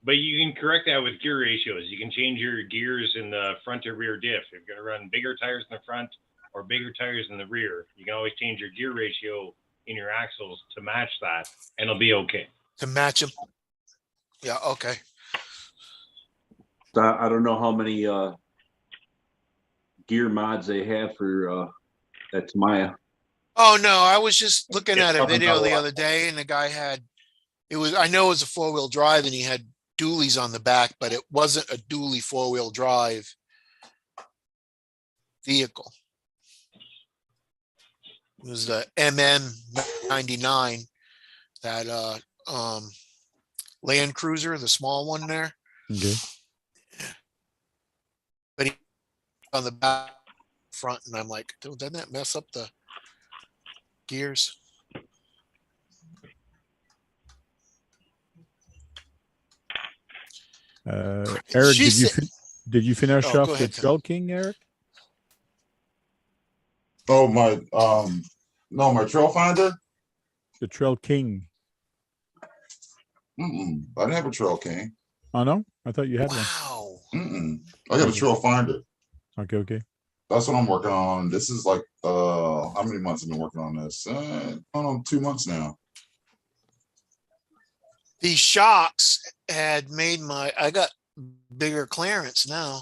But you can correct that with gear ratios. You can change your gears in the front or rear diff. If you're going to run bigger tires in the front or bigger tires in the rear, you can always change your gear ratio in your axles to match that, and it'll be okay. To match them. Yeah. Okay. I don't know how many gear mods they have for that Tamiya. Oh no, I was just looking Yeah, at a talking video about the what? other day, and the guy had. It was. I know it was a 4-wheel drive, and he had dualies on the back, but it wasn't a dually 4-wheel drive vehicle. It was the MM99, that Land Cruiser, the small one there. Okay. But he on the back front, and I'm like, doesn't that mess up the gears? Eric, She said- did you finish Oh, go off the ahead, Tim. Trail King, Eric? Oh, my no, my trail finder. The Trail King. I didn't have a trail king. Oh no, I thought you had one. Wow. I got a trail finder. Okay. That's what I'm working on. This is like how many months I've been working on this? I don't know, 2 months now. These shocks had made I got bigger clearance now.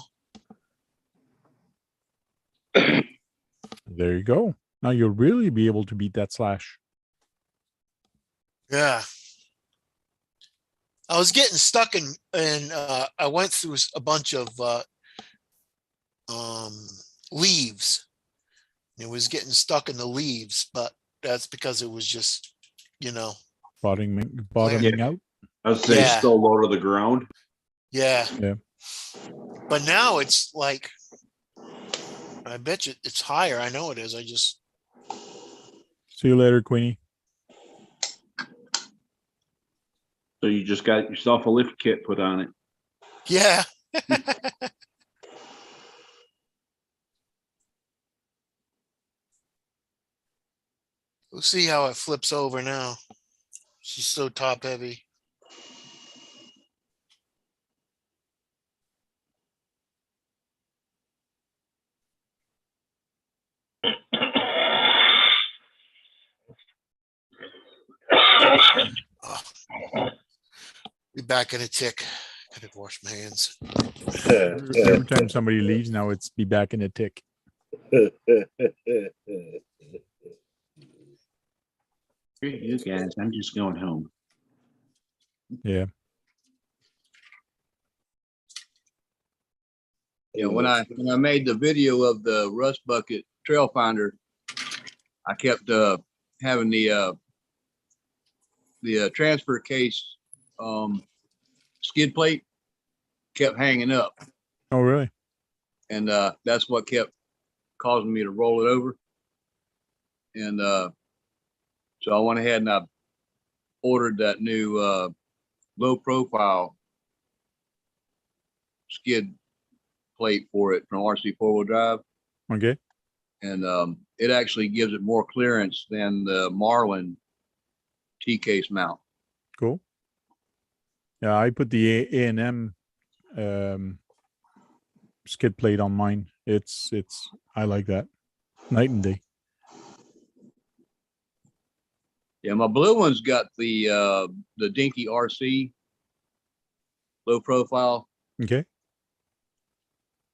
There you go. Now you'll really be able to beat that slash. Yeah. I was getting stuck in I went through a bunch of leaves. It was getting stuck in the leaves, but that's because it was just, bottoming out. I would say Yeah. still low to the ground. yeah. Yeah. But now it's like, I bet you it's higher. I know it is. I just, See you later, Queenie. So you just got yourself a lift kit put on it. yeah. We'll see how it flips over now. She's so top heavy. Oh. Be back in a tick. I could wash my hands. Every time somebody leaves, now it's be back in a tick. You guys, I'm just going home. Yeah. Yeah, when I made the video of the rust bucket trail finder, I kept having the transfer case skid plate kept hanging up, Oh, really? and that's what kept causing me to roll it over. And so I went ahead and I ordered that new low profile skid plate for it from RC 4-wheel drive. Okay. And it actually gives it more clearance than the Marlin T-case mount. Cool. Yeah, I put the A&M skid plate on mine. It's I like that. Night and day. Yeah, my blue one's got the Dinky RC low profile Okay.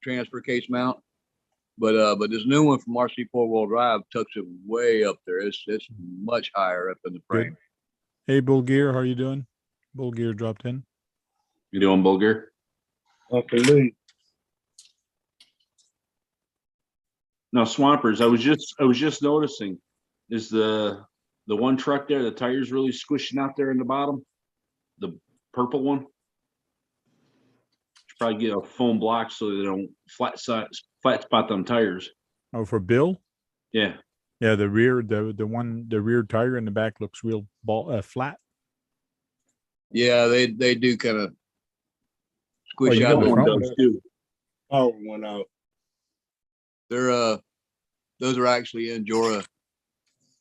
transfer case mount, but this new one from RC 4-wheel drive tucks it way up there. It's much higher up in the frame. Good. Hey, Bull Gear, how are you doing? Bull Gear dropped in. You doing, Bulger? Okay. No, Swampers. I was just noticing, is the one truck there, the tires really squishing out there in the bottom, the purple one. Should probably get a foam block so they don't flat spot them tires. Oh, for Bill? Yeah. Yeah, the rear tire in the back looks real flat. Yeah, they do kind of squish you out a got the little front bit one. too. Power went out. They're those are actually in Jora.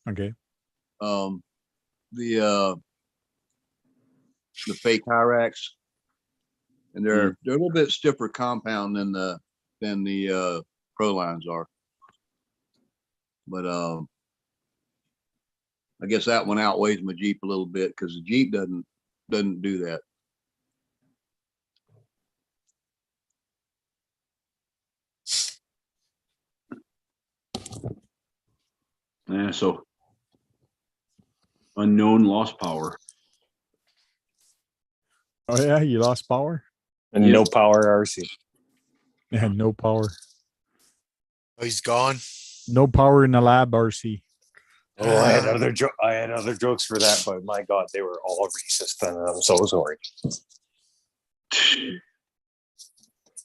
Okay. The fake Hyrax, and they're a little bit stiffer compound than the Pro lines are. But I guess that one outweighs my Jeep a little bit because the Jeep doesn't do that. Yeah, so unknown lost power. Oh yeah, you lost power? And no power RC. Yeah, no power. Oh, he's gone. No power in the lab RC. Oh, I had other jokes for that, but my God, they were all racist, and I'm so sorry.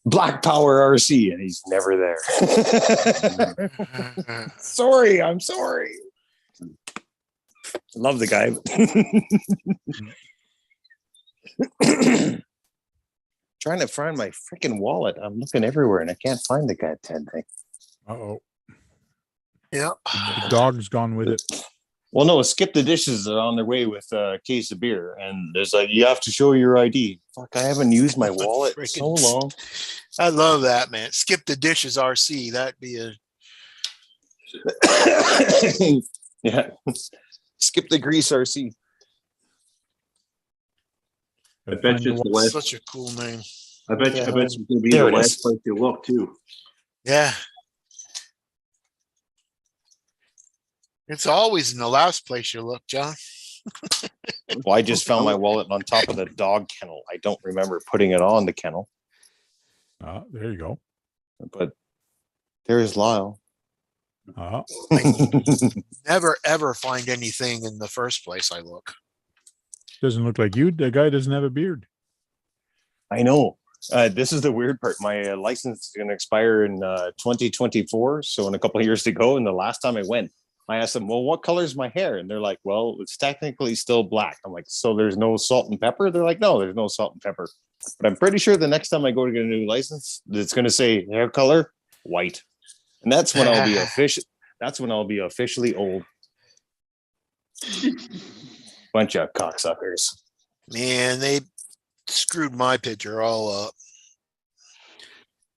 Black Power RC, and he's never there. Sorry, I'm sorry. Love the guy. Trying to find my freaking wallet. I'm looking everywhere, and I can't find the goddamn thing. Uh-oh. Yeah. The dog's gone with it. Well, no, Skip the Dishes are on their way with a case of beer, and there's like, you have to show your ID. Fuck, I haven't used my wallet in so long. I love that, man. Skip the Dishes RC. That'd be a yeah. Skip the Grease RC. I bet you it's the last. Such a cool name. I bet it's going to be There the it last is. place you look too. Yeah. It's always in the last place you look, John. Well, I just found my wallet on top of the dog kennel. I don't remember putting it on the kennel, There you go. but there's Lyle. Uh-huh. Never ever find anything in the first place I look. Doesn't look like you. The guy doesn't have a beard. I know. This is the weird part. My license is going to expire in 2024, so in a couple of years to go. And the last time I went, I asked them, well, what color is my hair? And they're like, well, it's technically still black. I'm like, so there's no salt and pepper? They're like, no, there's no salt and pepper. But I'm pretty sure the next time I go to get a new license, it's going to say hair color, white. And that's when I'll be official. That's when I'll be officially old. Bunch of cocksuckers. Man, they screwed my picture all up.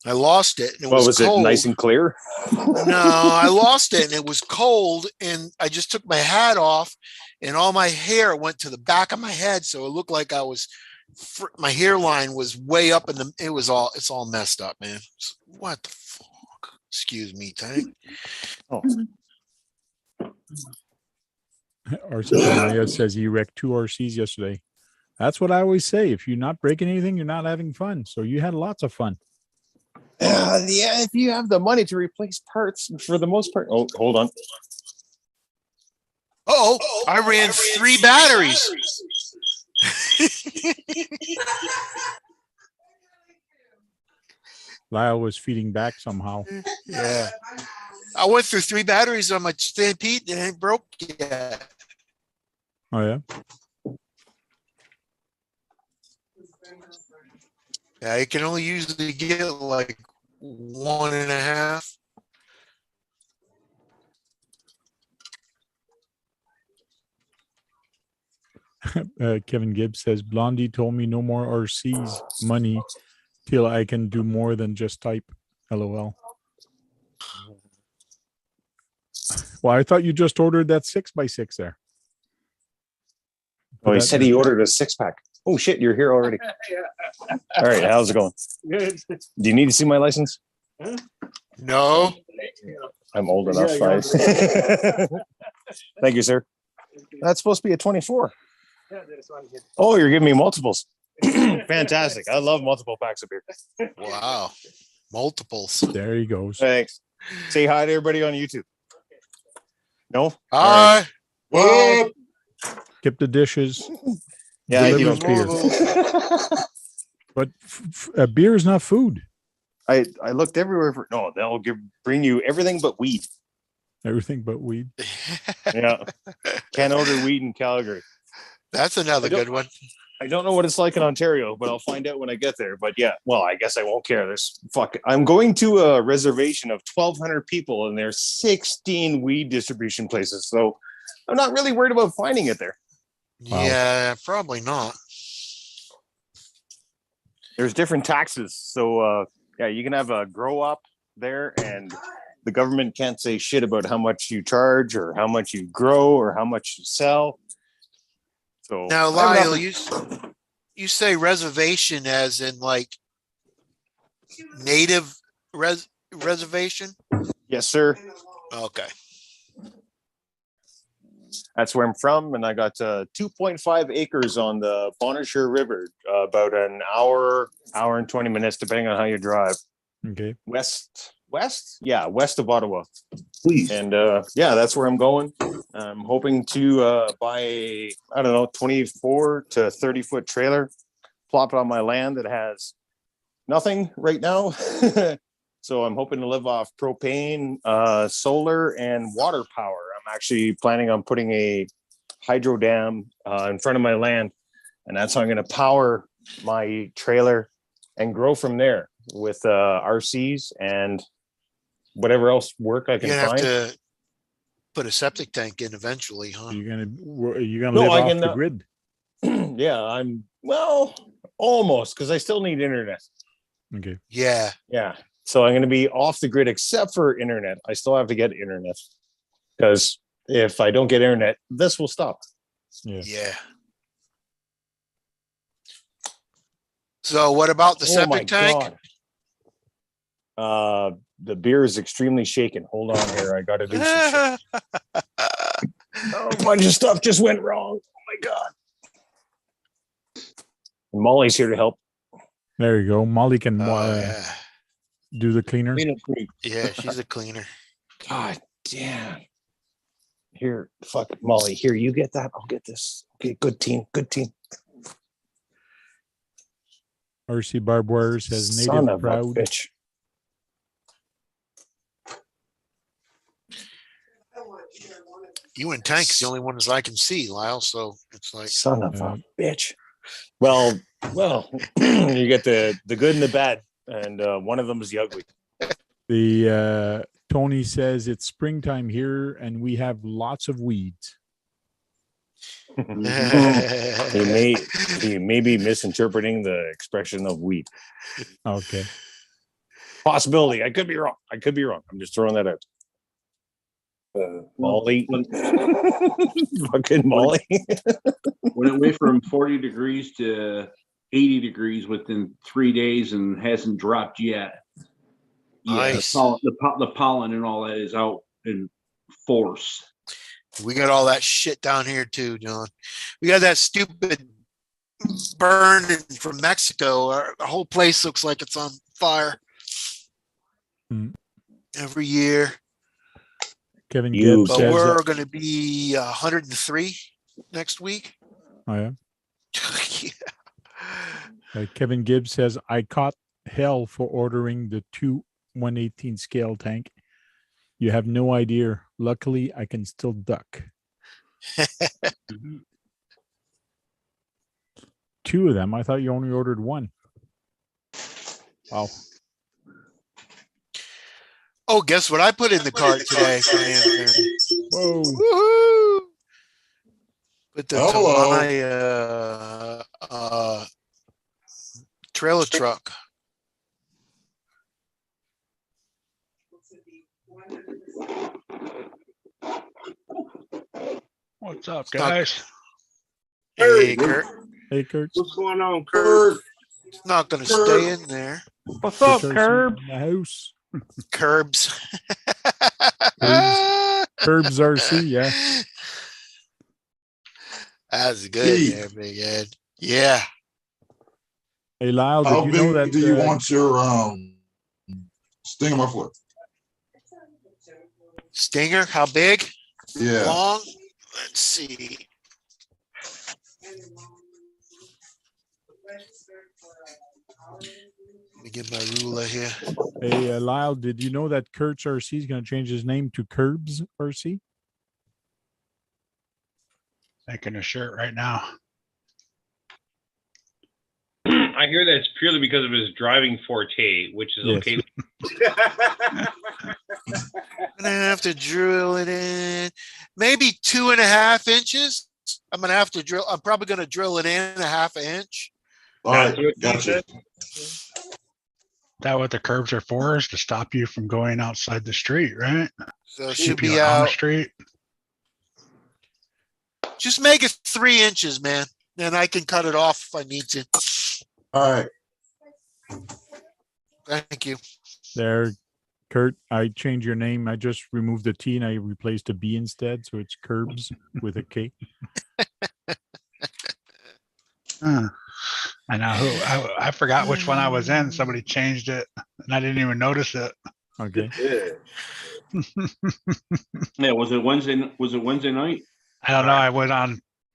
I lost it. And it What was was cold. it? Nice and clear? No, I lost it and it was cold. And I just took my hat off and all my hair went to the back of my head. So it looked like I was my hairline was way up in the. It's all messed up, man. What the fuck? Excuse me, Tank. Oh, Maya says he wrecked 2 RCs yesterday. That's what I always say. If you're not breaking anything, you're not having fun. So you had lots of fun. yeah, if you have the money to replace parts, for the most part. Oh, hold on. Oh, I ran 3 batteries. Lyle was feeding back somehow. Yeah. I went through 3 batteries on my Stampede and it ain't broke yet. Oh, yeah. Yeah, you can only usually get like 1.5. Kevin Gibbs says Blondie told me no more RCs money till I can do more than just type. LOL. Well, I thought you just ordered that 6x6 there. Oh, he said he ordered a 6-pack. Oh shit, you're here already. All right, how's it going? Good. Do you need to see my license? No. I'm old enough, guys. Thank you, sir. That's supposed to be a 24. Oh, you're giving me multiples. Fantastic. I love multiple packs of beer. Wow. Multiples. There he goes. Thanks. Say hi to everybody on YouTube. No? Hi. What up? Skip the dishes. Yeah, I delivers do. beer. But beer is not food. I looked everywhere for they'll bring you everything but weed. Everything but weed. Yeah. Can't order weed in Calgary. That's another good one. I don't know what it's like in Ontario, but I'll find out when I get there. But yeah, well, I guess I won't care. I'm going to a reservation of 1,200 people, and there's 16 weed distribution places. So I'm not really worried about finding it there. Wow. Yeah, probably not. There's different taxes. So yeah, you can have a grow up there, and the government can't say shit about how much you charge or how much you grow or how much you sell. So now, Lyle, you say reservation as in like native reservation? Yes, sir. Okay. That's where I'm from, and I got 2.5 acres on the Bonnechere River, about an hour and 20 minutes, depending on how you drive. Okay. West, yeah, west of Ottawa. Please. And yeah, that's where I'm going. I'm hoping to buy a, 24 to 30 foot trailer, plop it on my land that has nothing right now. So I'm hoping to live off propane, solar, and water power. I'm actually planning on putting a hydro dam in front of my land, and that's how I'm going to power my trailer and grow from there with RCs and whatever else work I can You're gonna find. have to put a septic tank in eventually, huh? You're gonna live off the grid. Yeah, I'm almost, because I still need internet. Okay. Yeah. Yeah. So I'm going to be off the grid except for internet. I still have to get internet, because if I don't get internet, this will stop. Yeah. Yeah. So what about the septic tank? God. The beer is extremely shaken. Hold on here. I got to do some shit. A bunch of stuff just went wrong. Oh my God. Molly's here to help. There you go. Molly can Yeah. do the cleaner. Yeah, she's a cleaner. God damn. Here, fuck it, Molly. Here, you get that. I'll get this. Okay, good team. Good team. RC Barbed Wire says Son native of a proud. bitch. You and Tank's the only ones I can see, Lyle. So it's like Son of a bitch. Well, you get the good and the bad, and one of them is the ugly. The Tony says it's springtime here and we have lots of weeds. He may be misinterpreting the expression of weed. Okay. Possibility. I could be wrong. I'm just throwing that out. Molly. Fucking Molly. When it went from 40 degrees to 80 degrees within 3 days and hasn't dropped yet. Yeah, Nice. the pollen and all that is out in force. We got all that shit down here too, John. We got that stupid burn from Mexico. Our whole place looks like it's on fire every year. Kevin Gibbs But says, we're going to be 103 next week. oh yeah. Yeah. Kevin Gibbs says, I caught hell for ordering the 2 1/18 scale tank. You have no idea. Luckily, I can still duck. 2 of them. I thought you only ordered 1. Wow. Oh, guess what I put in the cart today for Amazon? Whoa. Woohoo! Put the Hello. trailer truck. What's up, guys? Hey, Kurt. Hey, Kurt. What's going on, Kurt? It's not going to stay in there. What's up, Kurt's Curb? in the house. Curbs. Curbs RC, yeah. That's good, Hey. there, Big Ed. Yeah. Hey, Lyle, How did you know big that? do you want your sting on my foot? Stinger, how big? Yeah. Long? Let's see. Let me get my ruler here. Hey, Lyle, did you know that Kurt's RC is going to change his name to Curbs RC? Making a shirt right now. I hear that it's purely because of his driving forte, which is Yes. okay. I'm gonna have to drill it in maybe 2.5 inches. I'm gonna have to drill. I'm probably gonna drill it in 1/2 inch. All right. That's what he Gotcha. said. That what the curbs are for, is to stop you from going outside the street, right? So it Keep should you be on the out. street. Just make it 3 inches, man. Then I can cut it off if I need to. All right. Thank you. There, Kurt, I changed your name. I just removed the T and I replaced the B instead. So it's Curbs with a K. I know who. I forgot which one I was in. Somebody changed it, and I didn't even notice it. Okay. Yeah. Yeah, was it Wednesday? Was it Wednesday night? I don't know.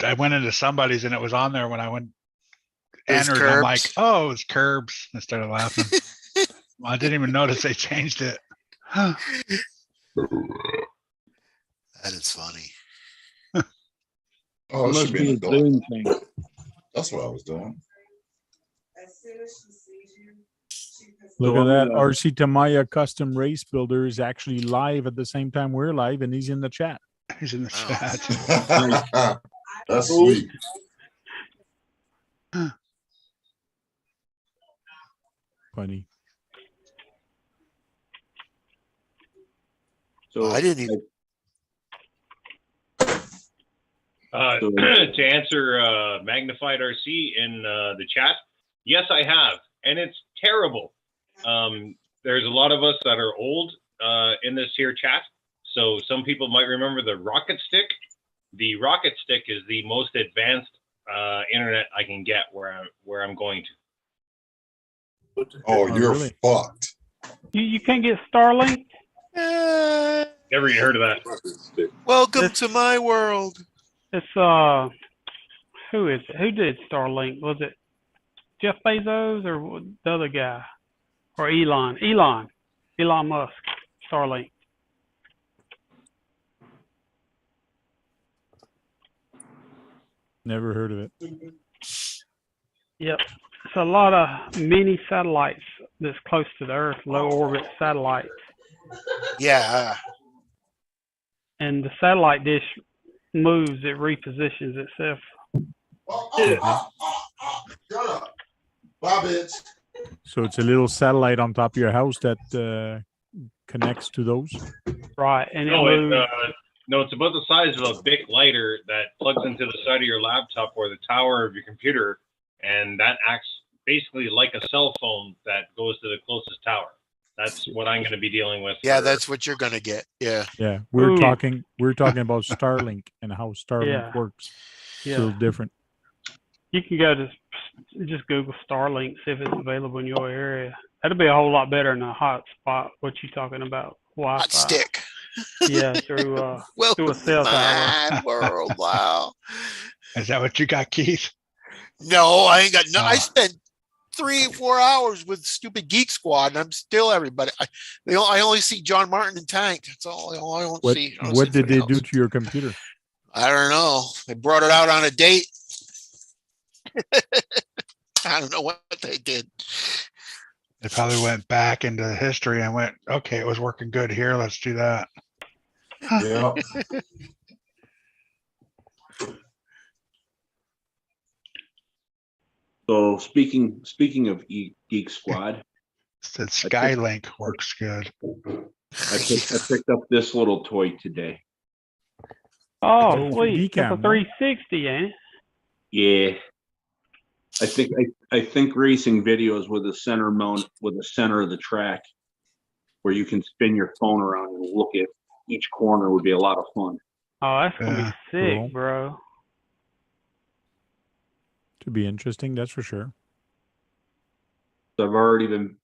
I went into somebody's, and it was on there when I went It was entered. I'm like, Curbs. oh, it's Curbs. I started laughing. Well, I didn't even notice they changed it. That is funny. Oh, it Must should be be an a adult. Zoom thing. That's what I was doing. Look So at that. I'm gonna- RC Tamaya Custom Race Builder is actually live at the same time we're live, and he's in the chat. He's in the Oh. chat. That's sweet. Funny. So I didn't even. To answer Magnified RC in the chat, yes, I have, and it's terrible. There's a lot of us that are old in this here chat, so some people might remember the Rocket Stick. The Rocket Stick is the most advanced internet I can get where I'm going to. Oh, you're really? fucked. You can't get Starlink. Never even heard of that. Welcome to my world. It's who is it? Who did Starlink? Was it Jeff Bezos or the other guy? Or Elon Musk, Starlink. Never heard of it. Yep. It's a lot of mini satellites that's close to the Earth, low orbit satellites. Yeah. And the satellite dish moves, it repositions itself. Shut up. Bye, bitch. So it's a little satellite on top of your house that connects to those. Right. And No, it moves. it's about the size of a Bic lighter that plugs into the side of your laptop or the tower of your computer, and that acts basically like a cell phone that goes to the closest tower. That's what I'm going to be dealing with. Yeah, for- that's what you're gonna get. Yeah. Yeah, we're Ooh. talking about Starlink and how Starlink Yeah. works. It's a Yeah. little different. You can go to just Google Starlink, see if it's available in your area. That'd be a whole lot better than a hotspot. What you talking about? Wi-Fi. Hot stick. Yeah, through Welcome through a to cell tower. my world. Wow. Is that what you got, Keith? No, I ain't got no. I Oh. spent 3-4 hours with stupid Geek Squad, and I'm still everybody. I only see John Martin and Tank. That's all I don't What see. I don't what see did they anybody do else. to your computer? I don't know. They brought it out on a date. I don't know what they did. They probably went back into history and went, okay, it was working good here. Let's do that. Yeah. So speaking of Geek Squad, Said Skylink works good. I picked up this little toy today. Oh, Oh, sweet. That's a decam, no? 360, ain't it? Yeah. I think racing videos with a center mount with the center of the track where you can spin your phone around and look at each corner would be a lot of fun. Oh, that's gonna Yeah, be sick, cool. bro. To be interesting, that's for sure. So I've already been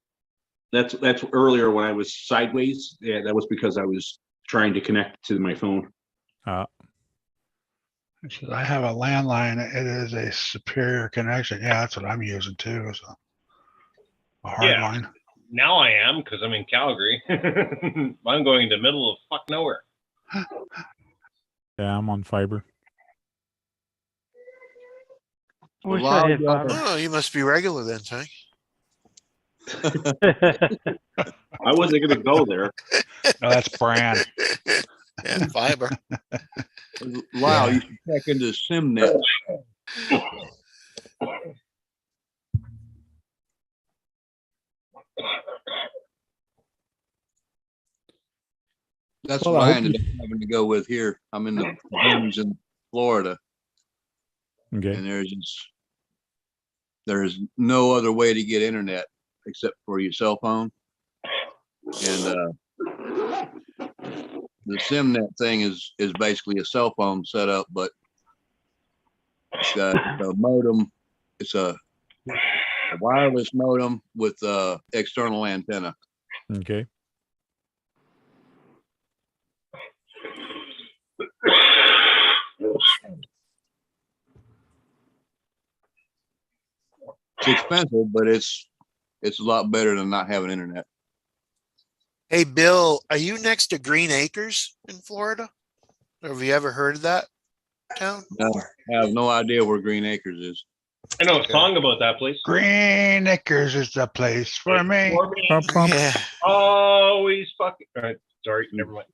that's earlier when I was sideways. Yeah, that was because I was trying to connect to my phone. It says, I have a landline. It is a superior connection. Yeah, that's what I'm using too. So a hard Yeah. line. Now I am, because I'm in Calgary. I'm going in the middle of fuck nowhere. Yeah, I'm on fiber. I wish Wow, I had you fiber. Oh, you must be regular then, Tank. I wasn't going to go there. No, that's brand. Yeah, fiber. Wow, you should check into SimNet. That's Well, what I I hope ended up having to go with here. I'm in the homes in Florida, Okay. and there's no other way to get internet except for your cell phone. And the SimNet thing is basically a cell phone setup, but it's got a modem. It's a wireless modem with external antenna. Okay. It's expensive, but it's a lot better than not having internet. Hey, Bill, are you next to Green Acres in Florida? Or have you ever heard of that town? No, I have no idea where Green Acres is. I know a song about that place. Green Acres is the place for me. For me, Pump, pump. Yeah. always fucking. All right, sorry, never mind.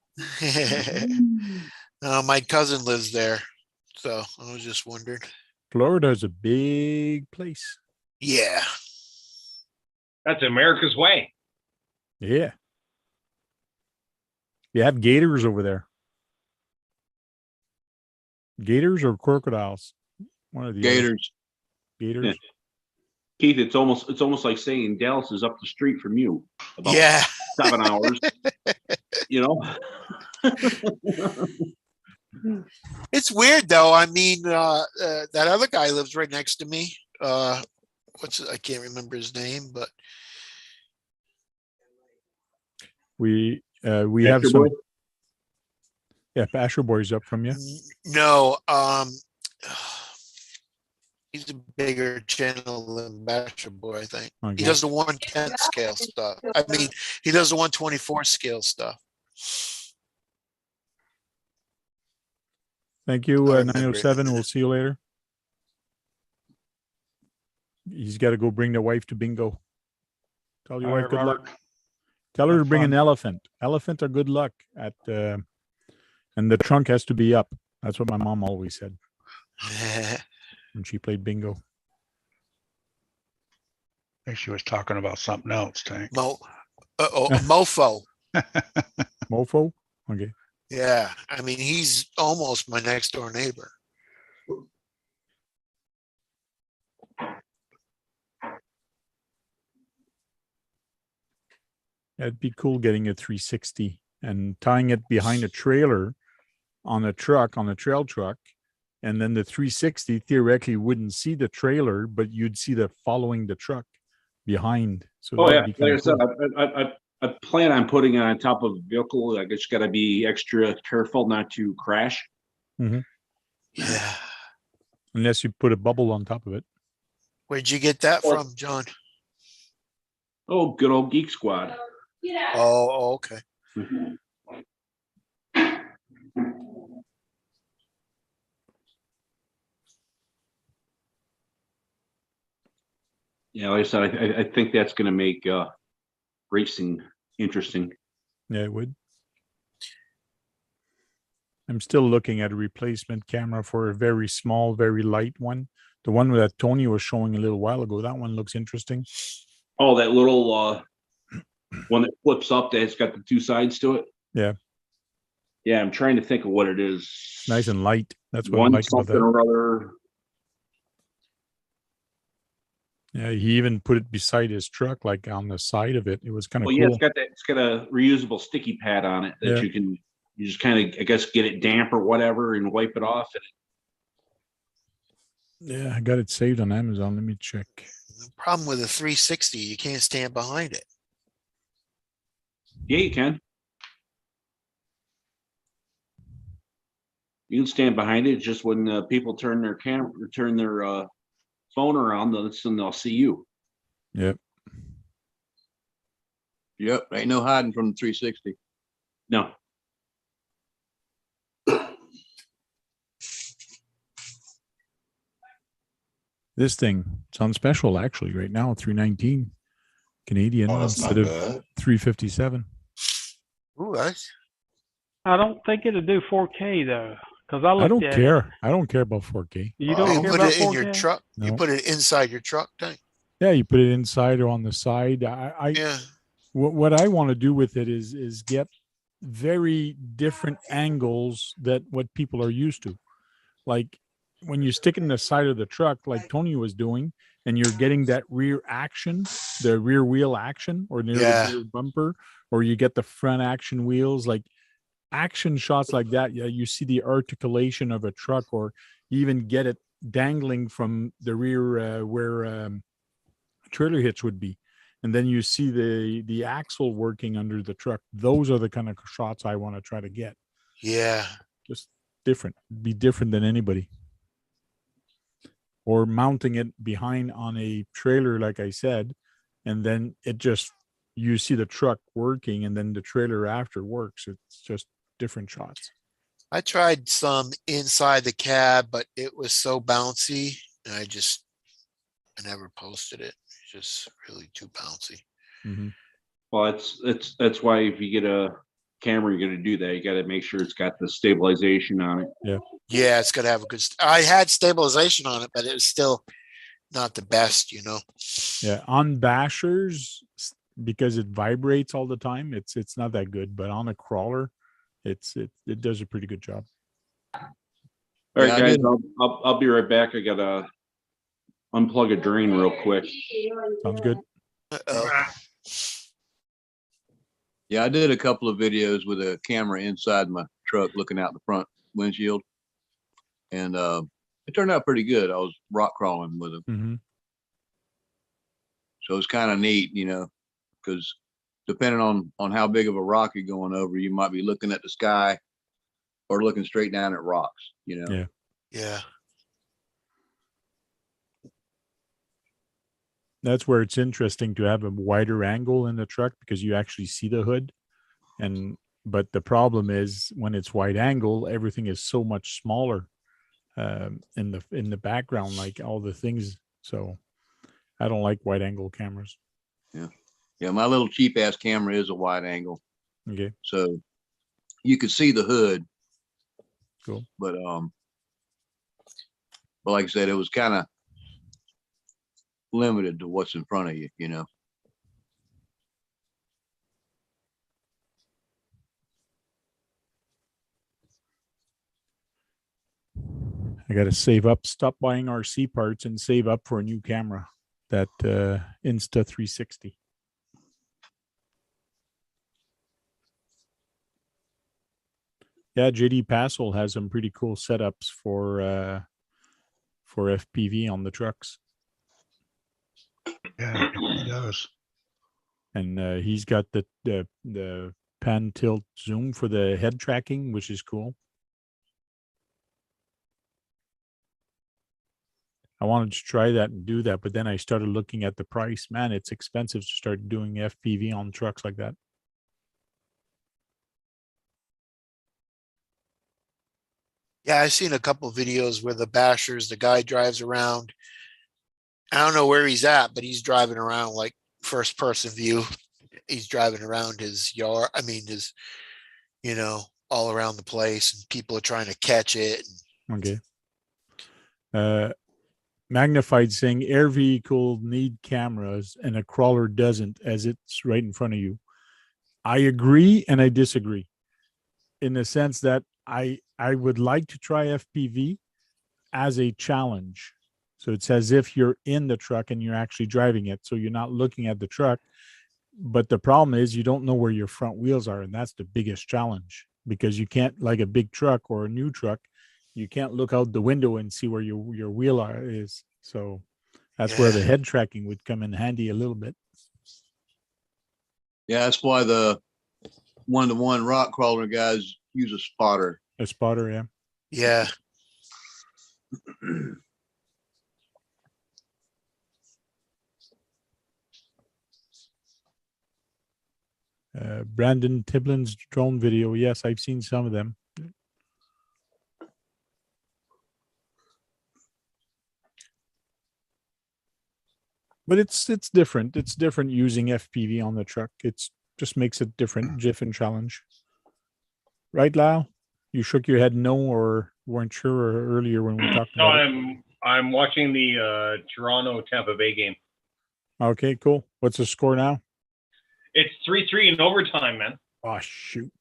My cousin lives there, so I was just wondering. Florida is a big place. Yeah. That's America's way. Yeah. You have gators over there. Gators or crocodiles? One of the other. Gators. Gators. Yeah. Keith, it's almost like saying Dallas is up the street from you. About Yeah. 7 hours. You know. It's weird though. I mean, that other guy lives right next to me. I can't remember his name, but We have Pasture some. Boy? Yeah, Pasture Boy's up from you. no, he's a bigger channel than Basher Boy, I think. Okay. He does the 110 scale stuff. I mean, he does the 124 scale stuff. Thank you, I remember 907. it. We'll see you later. He's got to go bring the wife to bingo. Tell your All wife right, good Robert. luck. Tell her to Have bring fun. an elephant. Elephant are good luck at and the trunk has to be up. That's what my mom always said when she played bingo. I think she was talking about something else, Tank. Mofo. Mofo? Okay. Yeah. I mean, he's almost my next door neighbor. It'd be cool getting a 360 and tying it behind a trailer on a truck, on a trail truck. And then the 360 theoretically wouldn't see the trailer, but you'd see the following the truck behind. So Oh yeah, that'd be like I kinda said, cool. I plan on putting it on top of a vehicle. I guess you got to be extra careful not to crash. Yeah. Unless you put a bubble on top of it. Where'd you get that from, John? Oh, good old Geek Squad. Oh, okay. Yeah, like I said, I think that's going to make racing interesting. Yeah, it would. I'm still looking at a replacement camera for a very small, very light one. The one that Tony was showing a little while ago, that one looks interesting. Oh, that little one that flips up that's got the two sides to it. Yeah. Yeah, I'm trying to think of what it is. Nice and light. That's what I One like about something that. or other. Yeah, he even put it beside his truck, like on the side of it. It was kind of Well, cool. yeah, it's got a reusable sticky pad on it that Yeah. you just kind of, I guess, get it damp or whatever and wipe it off. Yeah, I got it saved on Amazon. Let me check. The problem with a 360, you can't stand behind it. Yeah, you can. You can stand behind it. Just when people turn their camera, turn their phone around, they'll see you. Yep. Yep, ain't no hiding from the 360. No. This thing, it's on special actually right now, 319 Canadian Oh, that's instead not of bad. 357. Ooh, that's I don't think it'll do 4K though, because I I looked don't at care. it. I don't care about 4K. You you don't care put about it in your 4K? truck. You No. put it inside your truck tank. Yeah, you put it inside or on the side. Yeah. What I want to do with it is get very different angles that what people are used to. Like when you stick it in the side of the truck, like Tony was doing, and you're getting that rear action, the rear wheel action, or near Yeah. the rear bumper, or you get the front action wheels, like action shots like that. Yeah, you see the articulation of a truck, or you even get it dangling from the rear where trailer hitch would be, and then you see the axle working under the truck. Those are the kind of shots I want to try to get. Yeah. Just different, be different than anybody. Or mounting it behind on a trailer, like I said, and then it just, you see the truck working and then the trailer after works. It's just different shots. I tried some inside the cab, but it was so bouncy, and I never posted it. It's just really too bouncy. Well, that's why if you get a camera, you're going to do that. You got to make sure it's got the stabilization on it. Yeah. Yeah, it's got to have a good. I had stabilization on it, but it was still not the best, you know. Yeah, on bashers, because it vibrates all the time, it's not that good. But on a crawler, it does a pretty good job. All right, Yeah, I guys, did. I'll be right back. I gotta unplug a drain real quick. Sounds good. Uh-oh. Yeah, I did a couple of videos with a camera inside my truck looking out the front windshield. And it turned out pretty good. I was rock crawling with them. So it's kind of neat, you know, because depending on how big of a rock you're going over, you might be looking at the sky or looking straight down at rocks, you know. Yeah. Yeah. That's where it's interesting to have a wider angle in the truck because you actually see the hood. But the problem is when it's wide angle, everything is so much smaller in the background, like all the things. So I don't like wide angle cameras. Yeah, my little cheap ass camera is a wide angle. Okay. So you could see the hood. Cool. But like I said, it was kind of limited to what's in front of you, you know. I got to save up, stop buying RC parts and save up for a new camera, that Insta 360. Yeah, JD Passel has some pretty cool setups for FPV on the trucks. Yeah, he does. And he's got the pan tilt zoom for the head tracking, which is cool. I wanted to try that and do that, but then I started looking at the price. Man, it's expensive to start doing FPV on trucks like that. Yeah, I've seen a couple videos where the bashers, the guy drives around. I don't know where he's at, but he's driving around like first person view. He's driving around his yard. I mean, his, all around the place, and people are trying to catch it. Okay. Magnified saying air vehicle need cameras and a crawler doesn't, as it's right in front of you. I agree and I disagree, in the sense that I would like to try FPV as a challenge. So it's as if you're in the truck and you're actually driving it. So you're not looking at the truck. But the problem is you don't know where your front wheels are. And that's the biggest challenge, because you can't, like a big truck or a new truck, you can't look out the window and see where your wheel is. So that's where the head tracking would come in handy a little bit. Yeah, that's why the one-to-one rock crawler guys use a spotter. A spotter, yeah. Yeah. Brandon Tiblin's drone video. Yes, I've seen some of them. But it's different. It's different using FPV on the truck. It's just makes it different challenge. Right, Lau? You shook your head no, or weren't sure earlier when we talked No, about it? I'm watching the Toronto Tampa Bay game. Okay, cool. What's the score now? It's 3-3 in overtime, man. Oh, shoot.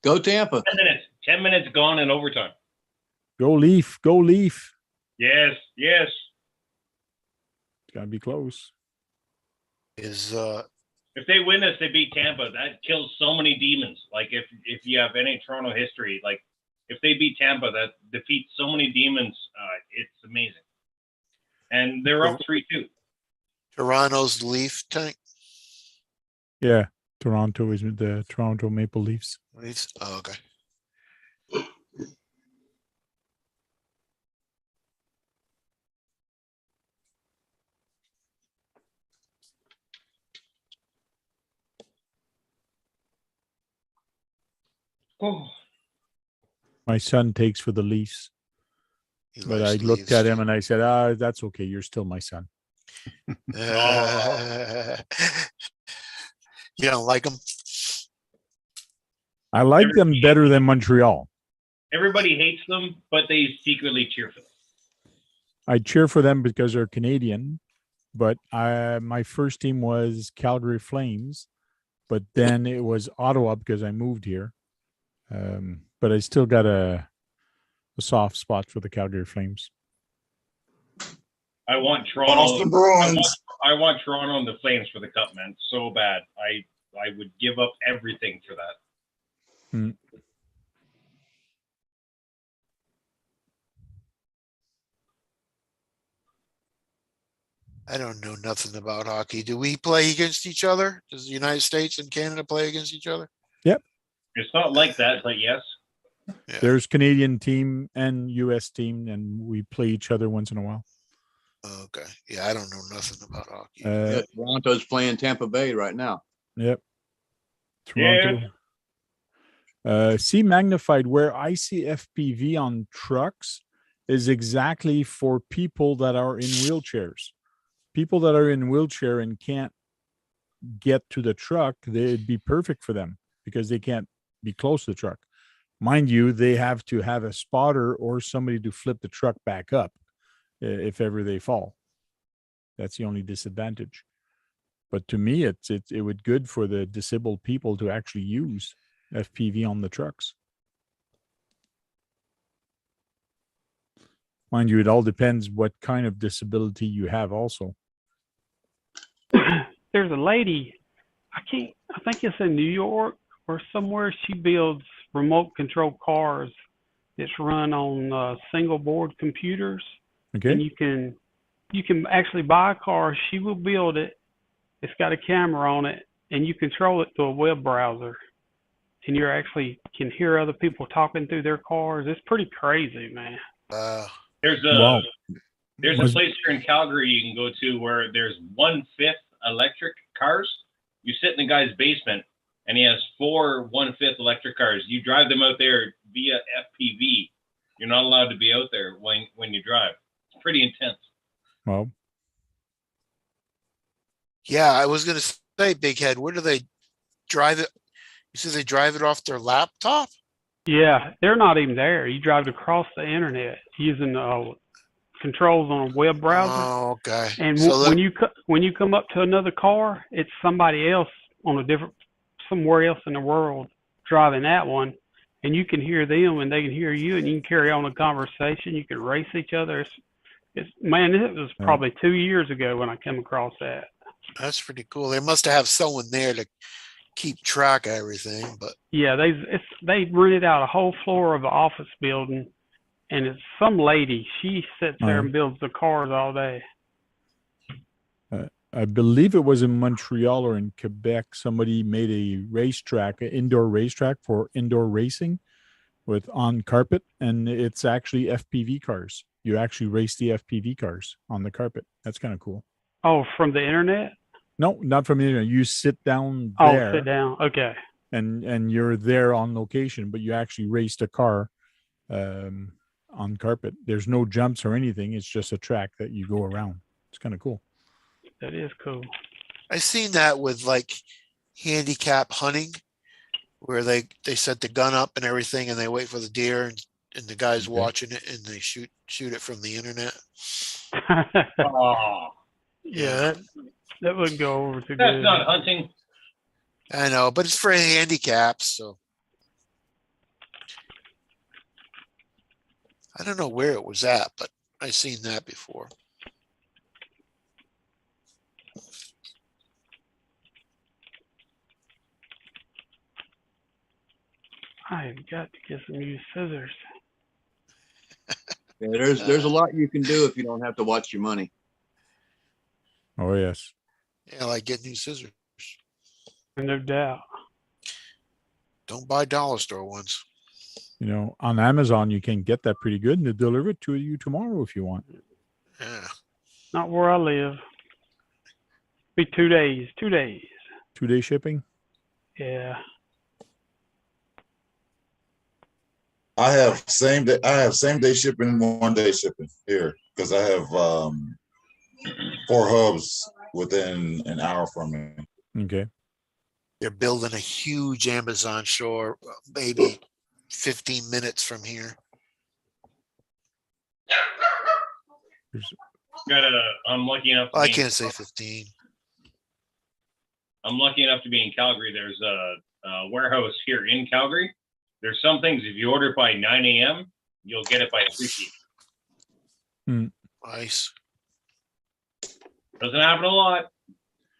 Go Tampa. 10 minutes. 10 minutes gone in overtime. Go Leaf. Go Leaf. Yes, yes. It's gotta be close. If they win this, they beat Tampa. That kills so many demons. Like if you have any Toronto history, like if they beat Tampa, that defeats so many demons. It's amazing. And they're up 3-2. Toronto's Leaf tank. Yeah, Toronto is the Toronto Maple Leafs. Leafs. Oh, okay. Oh. My son takes for the Leafs. But I looked Leafs. at him and I said, that's okay. You're still my son. You don't like them? I like them better than Montreal. Everybody hates them, but they secretly cheer for them. I cheer for them because they're Canadian, but my first team was Calgary Flames, but then it was Ottawa because I moved here. But I still got a soft spot for the Calgary Flames. I want Toronto. Boston Bruins. I want Toronto and the Flames for the cup, man. So bad. I would give up everything for that. I don't know nothing about hockey. Do we play against each other? Does the United States and Canada play against each other? Yep. It's not like that, but yes. Yeah. There's Canadian team and US team, and we play each other once in a while. Okay. Yeah, I don't know nothing about hockey. Yeah, Toronto's playing Tampa Bay right now. Yep. Toronto. See magnified, where I see FPV on trucks is exactly for people that are in wheelchairs. People that are in wheelchair and can't get to the truck, it'd be perfect for them because they can't be close to the truck. Mind you, they have to have a spotter or somebody to flip the truck back up if ever they fall. That's the only disadvantage. But to me, it would good for the disabled people to actually use FPV on the trucks. Mind you, it all depends what kind of disability you have also. There's a lady, I think it's in New York or somewhere. She builds remote control cars that's run on single board computers, Okay. and you can actually buy a car. She will build it. It's got a camera on it, and you control it through a web browser. And you actually can hear other people talking through their cars. It's pretty crazy, man. There's Wow. a place here in Calgary you can go to where there's 1/5 electric cars. You sit in the guy's basement, and he has 4 1/5 electric cars. You drive them out there via FPV. You're not allowed to be out there when you drive. It's pretty intense. Well, Yeah, I was gonna say, Big Head, where do they drive it? You said they drive it off their laptop? Yeah, they're not even there. You drive it across the internet using controls on a web browser. Oh, okay. And So when you come up to another car, it's somebody else on somewhere else in the world driving that one, and you can hear them and they can hear you, and you can carry on a conversation. You can race each other. Man, it was probably 2 years ago when I came across that. that's pretty cool. They must have someone there to keep track of everything, but Yeah, they rented out a whole floor of the office building, and it's some lady. She sits there and builds the cars all day. I believe it was in Montreal or in Quebec. Somebody made a racetrack, an indoor racetrack for indoor racing with on carpet, and it's actually FPV cars. You actually race the FPV cars on the carpet. That's kind of cool. Oh, from the internet? No, not from the internet. You sit down Oh, there. sit down. Okay. And you're there on location, but you actually raced a car on carpet. There's no jumps or anything. It's just a track that you go around. It's kind of cool. That is cool. I seen that with like handicap hunting, where they set the gun up and everything, and they wait for the deer, and the guy's watching it, and they shoot it from the internet. Oh, Yeah, that wouldn't go over too that's good. not hunting. I know, but it's for handicaps, so I don't know where it was at, but I seen that before. I've got to get some new scissors. Yeah, there's a lot you can do if you don't have to watch your money. Oh, yes. Yeah, like get new scissors. No doubt. Don't buy dollar store ones. You know, on Amazon, you can get that pretty good, and they'll deliver it to you tomorrow if you want. Yeah. Not where I live. Be 2 days. 2 days. 2-day shipping. Yeah. I have same day shipping and 1-day shipping here because I have 4 hubs within an hour from me. Okay. They're building a huge Amazon store, maybe 15 minutes from here. I'm lucky enough. I can't say 15. I'm lucky enough to be in Calgary. There's a warehouse here in Calgary. There's some things, if you order it by 9 a.m., you'll get it by 3 p.m. Nice. Doesn't happen a lot,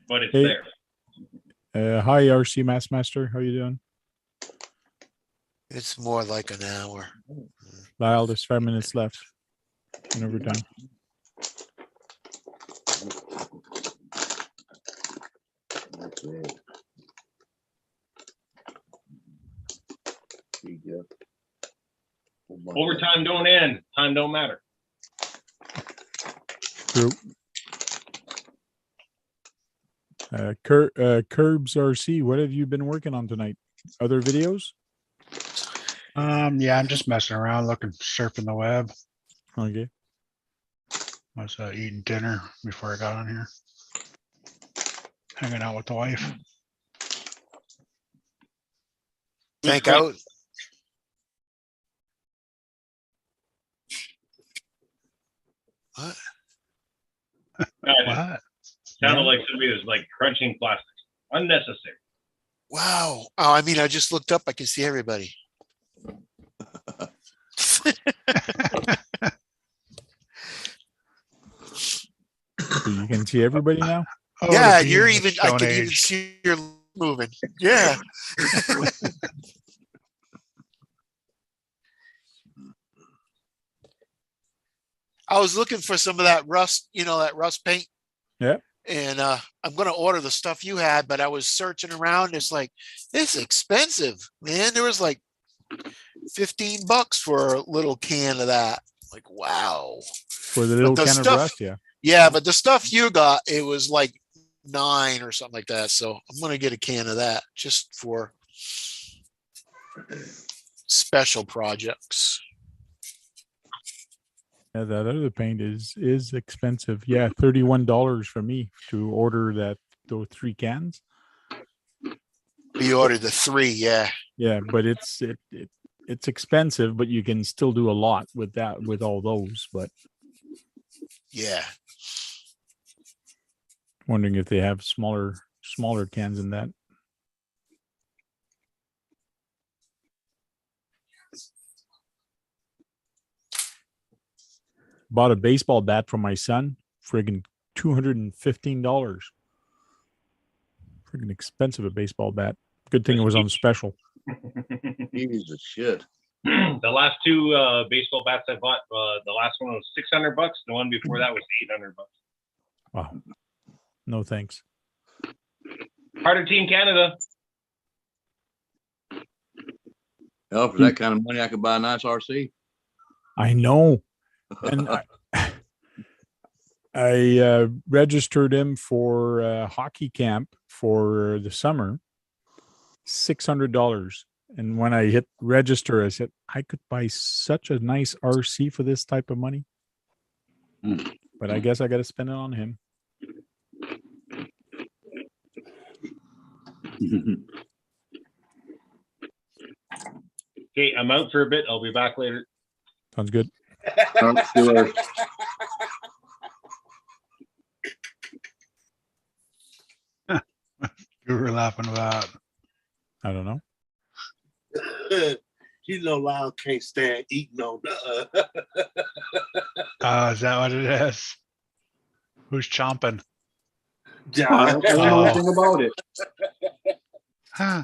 but it's Hey. there. Hi, RC Massmaster. How you doing? It's more like an hour. Lyle, there's 5 minutes left in overtime. Overtime don't end. Time don't matter. True. Curbs RC, what have you been working on tonight? Other videos? Yeah, I'm just messing around, surfing the web. Okay. I was eating dinner before I got on here. Hanging out with the wife. Thank out. What? What? Sounded like somebody was like crunching plastic. Unnecessary. Wow. Oh, I mean, I just looked up. I can see everybody. So you can see everybody now? Yeah, the you're being of even. I Stone can even Age. see you're moving. Yeah. I was looking for some of that rust, that rust paint. Yeah. And I'm going to order the stuff you had, but I was searching around. It's like, it's expensive, man. There was like $15 for a little can of that. Like, wow. For the little can of rust, yeah. Yeah, but the stuff you got, it was like $9 or something like that. So I'm going to get a can of that just for special projects. Yeah, that other paint is expensive. Yeah, $31 for me to order those 3 cans. You ordered the 3, yeah. Yeah, but it's expensive, but you can still do a lot with all those. But yeah, wondering if they have smaller cans in that. Bought a baseball bat for my son, friggin' $215. Friggin' expensive, a baseball bat. Good thing it was on special. Jesus shit. The last 2 baseball bats I bought, the last one was $600. The one before that was $800. Wow. No thanks. Harder Team Canada. Oh, for that kind of money, I could buy a nice RC. I know. And I registered him for a hockey camp for the summer, $600. And when I hit register, I said, I could buy such a nice RC for this type of money. But I guess I got to spend it on him. Okay, I'm out for a bit. I'll be back later. Sounds good. Sure. You were laughing about. I don't know. Lyle can't stand eating on the. Is that what it is? Who's chomping? I don't know anything about it. Huh.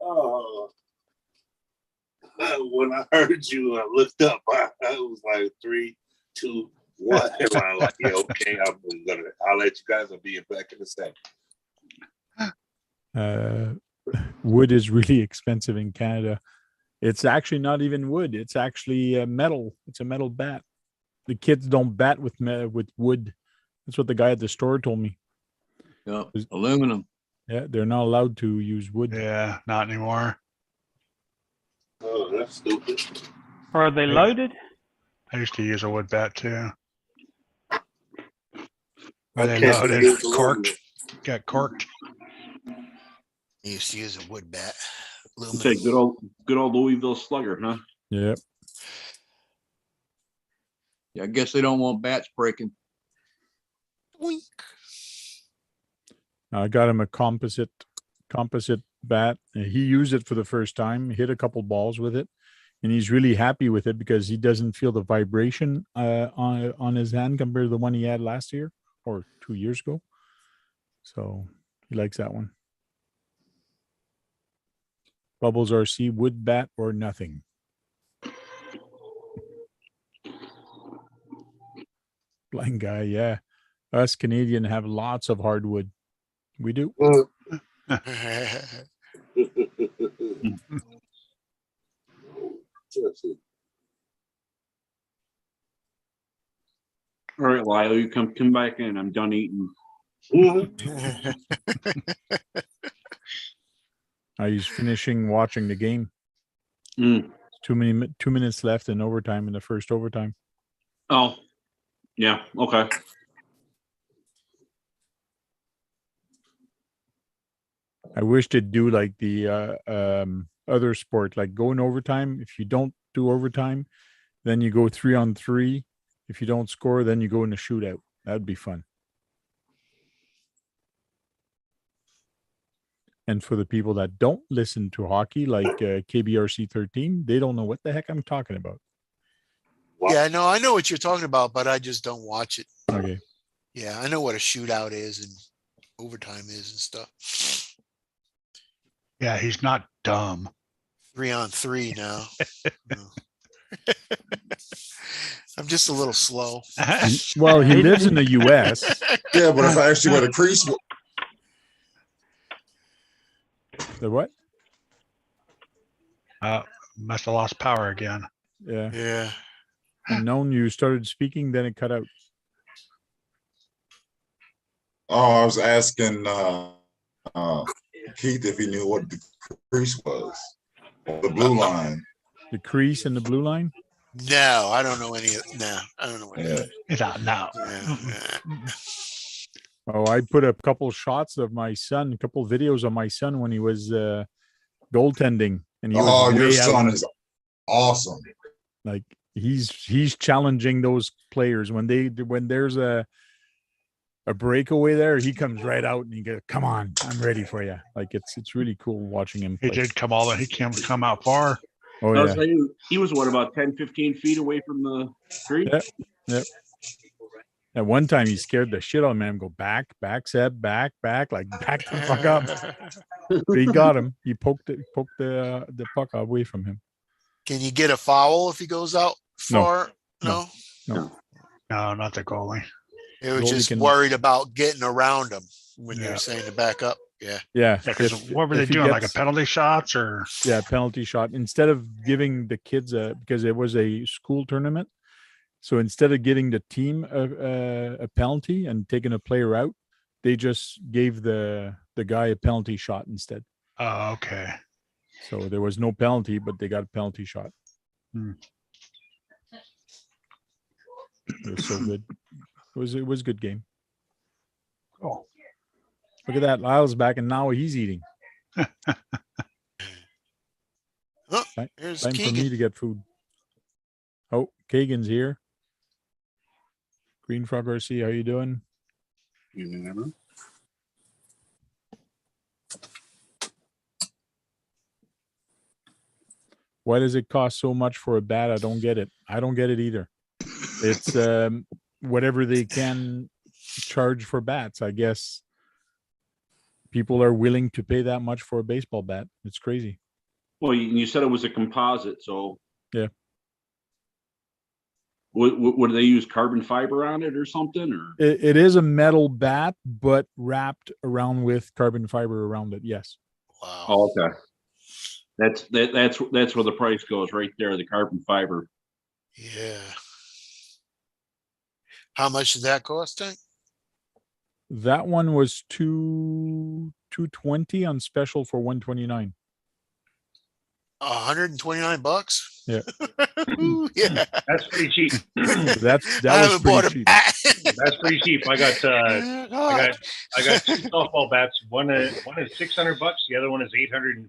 Oh. When I heard you, I looked up. I was like 3, 2, 1. And I'm like, yeah, okay. I'll let you guys. I'll be back in a second. Wood is really expensive in Canada. It's actually not even wood. It's actually metal. It's a metal bat. The kids don't bat with wood. That's what the guy at the store told me. Yeah, aluminum. Yeah, they're not allowed to use wood. Yeah, not anymore. Oh, that's stupid. Are they loaded? I used to use a wood bat too. I Are they can't loaded? use the Corked. wood. Got corked. I used to use a wood bat. Say good old Louisville Slugger, huh? Yep. Yeah, I guess they don't want bats breaking. Wink. I got him a composite bat. And he used it for the first time, hit a couple balls with it, and he's really happy with it because he doesn't feel the vibration on his hand compared to the one he had last year or 2 years ago. So he likes that one. Bubbles RC, wood bat or nothing. Blind guy, yeah. Us Canadian have lots of hardwood. We do. All right, Lyle, you come back in. I'm done eating. I was finishing watching the game. Mm. 2 minutes left in overtime, in the first overtime. Oh, yeah. Okay. I wish they'd do like the other sport, like go in overtime. If you don't do overtime, then you go 3-on-3. If you don't score, then you go in a shootout. That'd be fun. And for the people that don't listen to hockey, like KBRC 13, they don't know what the heck I'm talking about. Yeah, no, I know what you're talking about, but I just don't watch it. Okay. Yeah, I know what a shootout is, and overtime is and stuff. Yeah, he's not dumb. 3-on-3 now. No. I'm just a little slow. Well, he lives in the U.S. Yeah, but if I asked you where the crease was, The what? Must have lost power again. Yeah. Yeah. And known you started speaking, then it cut out. I was asking Keith if he knew what the crease was, or the blue line. The crease and the blue line. No, I don't know any of. No, I don't know what. Yeah. He's out now. Oh, I put a couple shots of my son, a couple videos of my son when he was goaltending, and he was Your way out. son is awesome. Like he's challenging those players when there's a breakaway there, he comes right out and he goes, "Come on, I'm ready for you." Like it's really cool watching him He play. did come all the. He came come out far. Oh I yeah. was saying, he was what, about 10, 15 feet away from the tree? Yep. At one time, he scared the shit out of him. Go back, Seb, back, like back the fuck up. But he got him. He poked the puck away from him. Can you get a foul if he goes out far? No. No, not the goalie. It was Goalie just can- worried about getting around him when Yeah. you're saying to back up. Yeah. Yeah. What were they if he doing? Like a gets- penalty shots or? Yeah, penalty shot. Instead of giving the kids because it was a school tournament, so instead of giving the team a penalty and taking a player out, they just gave the guy a penalty shot instead. Oh, okay. So there was no penalty, but they got a penalty shot. Hmm. It was so good. It was a good game. Oh, Look at that. Lyle's back, and now he's eating. Oh, Time there's for me Keegan. to get food. Oh, Kagan's here. Green Frog RC, how you doing? Why does it cost so much for a bat? I don't get it. I don't get it either. It's whatever they can charge for bats. I guess people are willing to pay that much for a baseball bat. It's crazy. Well, you said it was a composite, so. Yeah. Would they use carbon fiber on it or something? Or It is a metal bat, but wrapped around with carbon fiber around it. Yes. Wow. Oh, okay. That's where the price goes right there, the carbon fiber. Yeah. How much did that cost, Tank? That one was $220 on special for $129. $129. Yeah. Ooh, yeah. That's pretty cheap. That I was haven't bought pretty a cheap. bat. That's pretty cheap. I got two softball bats. One is $600. The other one is $850.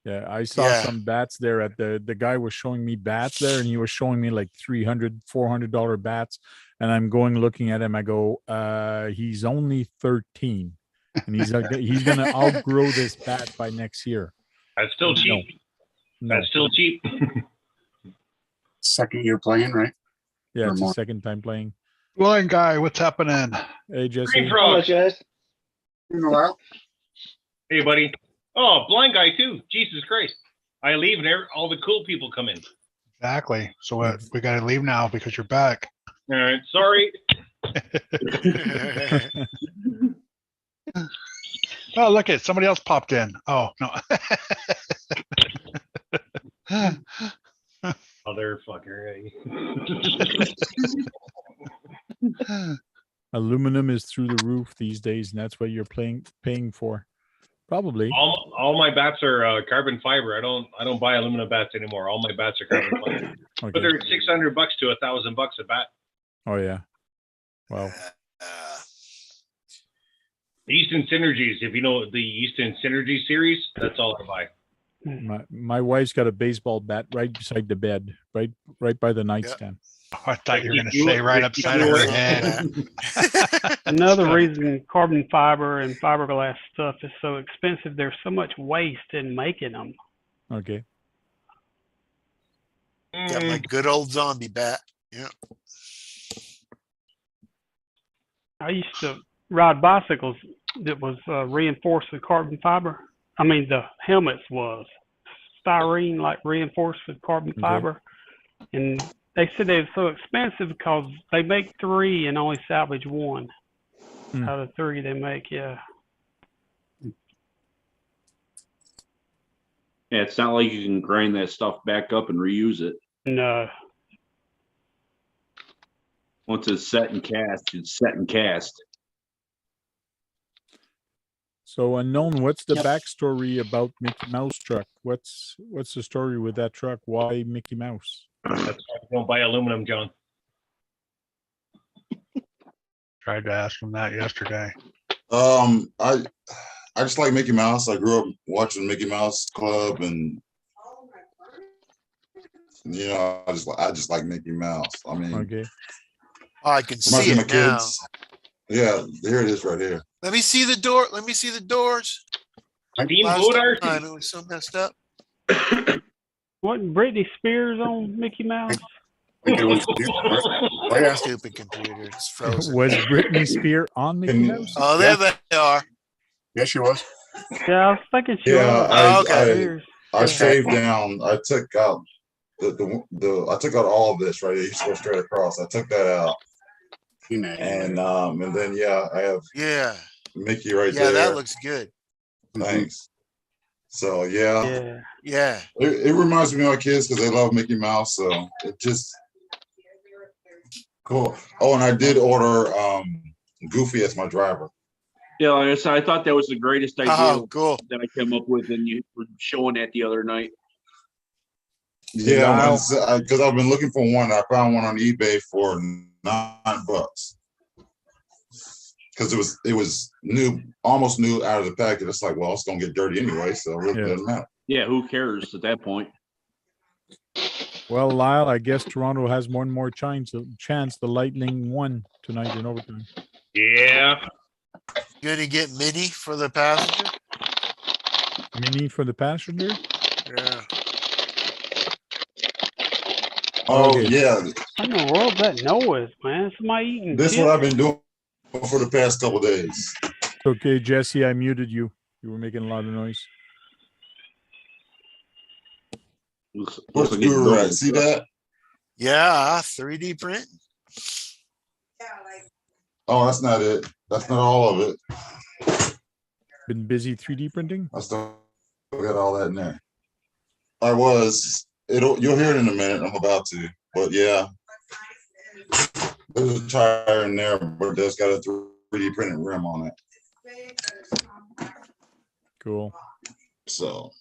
Yeah, I saw Yeah. some bats there at the guy was showing me bats there, and he was showing me like $300, $400 bats, and I'm looking at him. I go, he's only 13, and he's gonna outgrow this bat by next year. That's still cheap. No. That's still cheap. Second year playing, right? Yeah, or it's more. his second time playing. blind guy, what's happening? Hey, Jesse. Green Frog. Hey, Hey, buddy. Oh, blind guy too. Jesus Christ. I leave and all the cool people come in. Exactly. So what? We got to leave now because you're back. All right. Sorry. Oh, look at somebody else popped in. Oh no. Motherfucker. Aluminum is through the roof these days, and that's what you're paying for. Probably. All my bats are carbon fiber. I don't buy aluminum bats anymore. All my bats are carbon fiber. But Okay. they're $600 to $1,000 a bat. Oh yeah. Wow. Easton Synergies, if you know the Easton Synergy series, that's all I buy. My wife's got a baseball bat right beside the bed, right by the nightstand. I thought you were going to You- say right you- upside you of were- her head. Another reason carbon fiber and fiberglass stuff is so expensive, there's so much waste in making them. Okay. Got my good old zombie bat. Yeah. I used to ride bicycles that was reinforced with carbon fiber. I mean, the helmets was styrene, like reinforced with carbon fiber. And they said they were so expensive because they make 3 and only salvage 1 out of 3 they make. Yeah. Yeah, it's not like you can grind that stuff back up and reuse it. No. Once it's set and cast, it's set and cast. So Unknown, what's the backstory about Mickey Mouse truck? What's the story with that truck? Why Mickey Mouse? That's why I don't buy aluminum, John. Tried to ask him that yesterday. I just like Mickey Mouse. I grew up watching Mickey Mouse Club, and you know, I just like Mickey Mouse. I mean, Okay. Oh, I can reminds see me it of my now. kids. Yeah, here it is right here. Let me see the door. Let me see the doors. Steamboat RC. Time it was so messed up. Wasn't Britney Spears on Mickey Mouse? Stupid computer. It's frozen. Was Britney Spears on Mickey Mouse? Oh, there they are. Yes, she was. Yeah, I was thinking she Yeah, was. okay. I shaved down. I took out I took out all of this right here. You used to go straight across. I took that out. And then I have Mickey right there. Yeah, that looks good. Thanks. So yeah. It reminds me of my kids because they love Mickey Mouse. So it just cool. Oh, and I did order Goofy as my driver. Yeah, like I said, I thought that was the greatest idea that I came up with, and you were showing that the other night. Yeah, because I've been looking for one. I found one on eBay for $9 because it was new, almost new out of the packet. It's like, well, it's gonna get dirty anyway, so it really doesn't matter. Yeah, who cares at that point? Well, Lyle, I guess Toronto has one more chance. The Lightning won tonight in overtime. Yeah. You gonna get Mini for the passenger? Mini for the passenger? Yeah. Oh yeah. What in the world's that noise, man? Somebody eating This is chips? what I've been doing for the past couple of days. Okay, Jesse, I muted you. You were making a lot of noise. Where's the guru at? See that? Yeah, 3D print. Oh, that's not it. That's not all of it. Been busy 3D printing? I still got all that in there. I was. You'll hear it in a minute. I'm about to. But yeah. There's a tire in there, but it's got a 3D printed rim on it. Cool. So.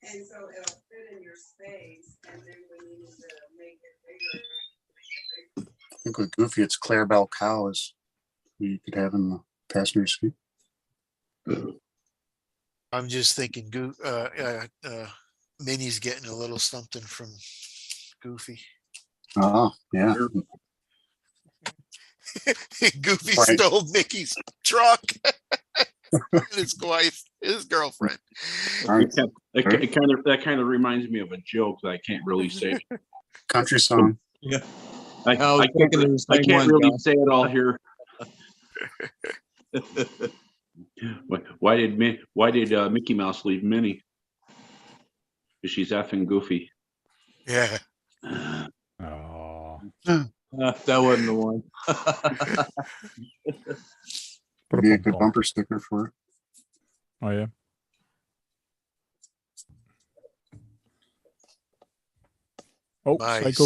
And so it'll fit in your space, and then when you need to make it bigger. I think with Goofy, it's Clarabelle cows you could have in the passenger seat. I'm just thinking Minnie's getting a little something from Goofy. Oh, yeah. Goofy Right. stole Mickey's truck. And his wife, his girlfriend. That kind of reminds me of a joke that I can't really say. Country song. Yeah. I can't really say it all here. Why did Mickey Mouse leave Minnie? Because she's effing Goofy. Yeah. Oh. That wasn't the one. Be a good bumper sticker for it. Oh yeah. Oh, Nice.